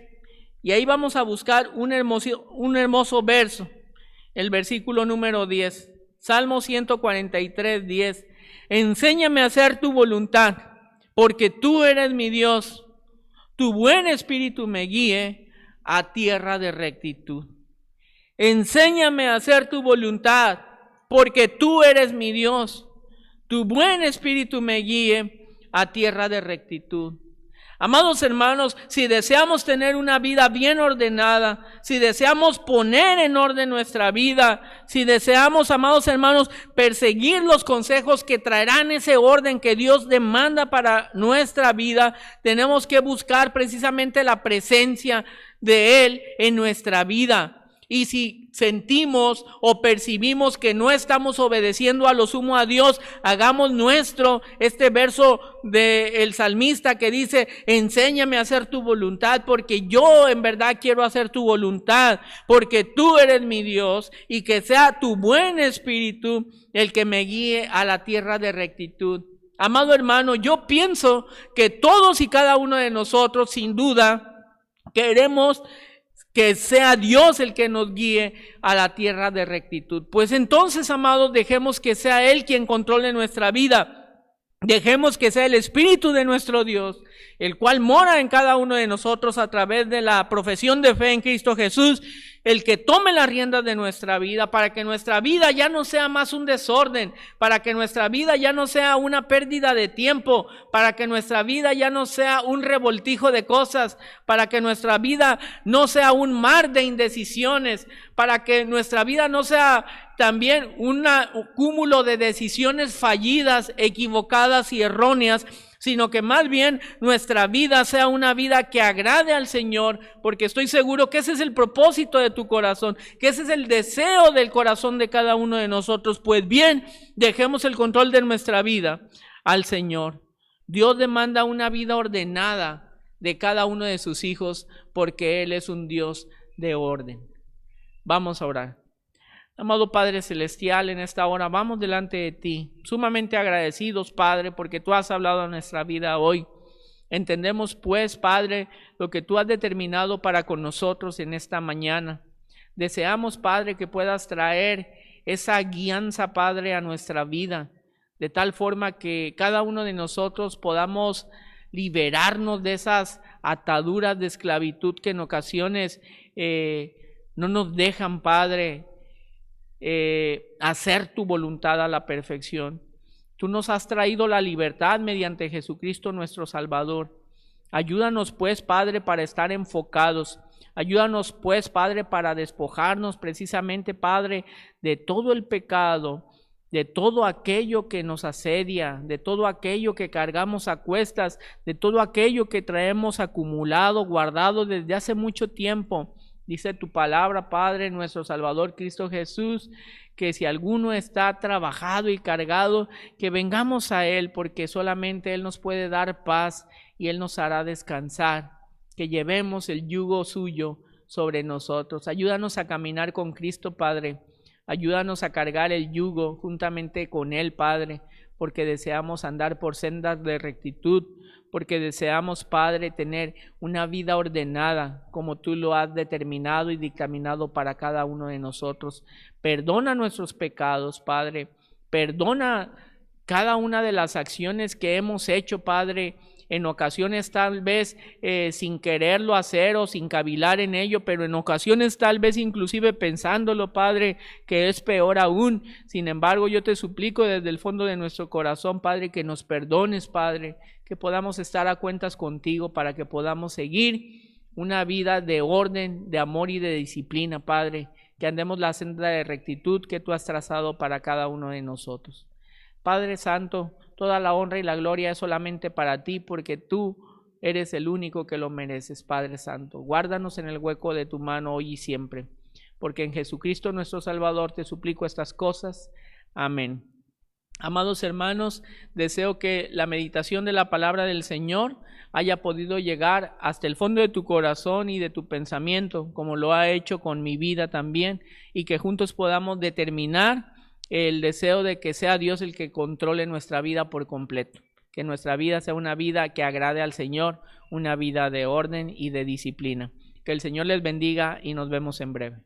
y ahí vamos a buscar un hermoso verso, el versículo número 10. Salmo 143, 10. Enséñame a hacer tu voluntad, porque tú eres mi Dios. Tu buen espíritu me guíe a tierra de rectitud. Enséñame a hacer tu voluntad, porque tú eres mi Dios. Tu buen espíritu me guíe a tierra de rectitud. Amados hermanos, si deseamos tener una vida bien ordenada, si deseamos poner en orden nuestra vida, si deseamos, amados hermanos, perseguir los consejos que traerán ese orden que Dios demanda para nuestra vida, tenemos que buscar precisamente la presencia de Él en nuestra vida. Y si sentimos o percibimos que no estamos obedeciendo a lo sumo a Dios, hagamos nuestro este verso del salmista que dice: enséñame a hacer tu voluntad, porque yo en verdad quiero hacer tu voluntad, porque tú eres mi Dios, y que sea tu buen espíritu el que me guíe a la tierra de rectitud. Amado hermano, yo pienso que todos y cada uno de nosotros, sin duda, queremos que sea Dios el que nos guíe a la tierra de rectitud. Pues entonces, amados, dejemos que sea Él quien controle nuestra vida. Dejemos que sea el Espíritu de nuestro Dios, el cual mora en cada uno de nosotros a través de la profesión de fe en Cristo Jesús, el que tome las riendas de nuestra vida, para que nuestra vida ya no sea más un desorden, para que nuestra vida ya no sea una pérdida de tiempo, para que nuestra vida ya no sea un revoltijo de cosas, para que nuestra vida no sea un mar de indecisiones, para que nuestra vida no sea también un cúmulo de decisiones fallidas, equivocadas y erróneas, sino que más bien nuestra vida sea una vida que agrade al Señor, porque estoy seguro que ese es el propósito de tu corazón, que ese es el deseo del corazón de cada uno de nosotros. Pues bien, dejemos el control de nuestra vida al Señor. Dios demanda una vida ordenada de cada uno de sus hijos, porque Él es un Dios de orden. Vamos a orar. Amado Padre Celestial, en esta hora vamos delante de ti, sumamente agradecidos, Padre, porque tú has hablado a nuestra vida hoy. Entendemos pues, Padre, lo que tú has determinado para con nosotros en esta mañana. Deseamos, Padre, que puedas traer esa guianza, Padre, a nuestra vida, de tal forma que cada uno de nosotros podamos liberarnos de esas ataduras de esclavitud que en ocasiones no nos dejan, Padre, hacer tu voluntad a la perfección. Tú nos has traído la libertad mediante Jesucristo nuestro Salvador. Ayúdanos pues, Padre, para estar enfocados. Ayúdanos pues, Padre, para despojarnos precisamente, Padre, de todo el pecado, de todo aquello que nos asedia, de todo aquello que cargamos a cuestas, de todo aquello que traemos acumulado, guardado desde hace mucho tiempo. Dice tu palabra, Padre, nuestro Salvador Cristo Jesús, que si alguno está trabajado y cargado, que vengamos a Él, porque solamente Él nos puede dar paz y Él nos hará descansar. Que llevemos el yugo suyo sobre nosotros. Ayúdanos a caminar con Cristo, Padre. Ayúdanos a cargar el yugo juntamente con Él, Padre, porque deseamos andar por sendas de rectitud, porque deseamos, Padre, tener una vida ordenada como tú lo has determinado y dictaminado para cada uno de nosotros. Perdona nuestros pecados, Padre. Perdona cada una de las acciones que hemos hecho, Padre, en ocasiones tal vez sin quererlo hacer o sin cavilar en ello, pero en ocasiones tal vez inclusive pensándolo, Padre, que es peor aún. Sin embargo, yo te suplico desde el fondo de nuestro corazón, Padre, que nos perdones, Padre, que podamos estar a cuentas contigo para que podamos seguir una vida de orden, de amor y de disciplina, Padre, que andemos la senda de rectitud que tú has trazado para cada uno de nosotros. Padre Santo, toda la honra y la gloria es solamente para ti, porque tú eres el único que lo mereces, Padre Santo. Guárdanos en el hueco de tu mano hoy y siempre, porque en Jesucristo nuestro Salvador te suplico estas cosas. Amén. Amados hermanos, deseo que la meditación de la palabra del Señor haya podido llegar hasta el fondo de tu corazón y de tu pensamiento, como lo ha hecho con mi vida también, y que juntos podamos determinar el deseo de que sea Dios el que controle nuestra vida por completo, que nuestra vida sea una vida que agrade al Señor, una vida de orden y de disciplina. Que el Señor les bendiga y nos vemos en breve.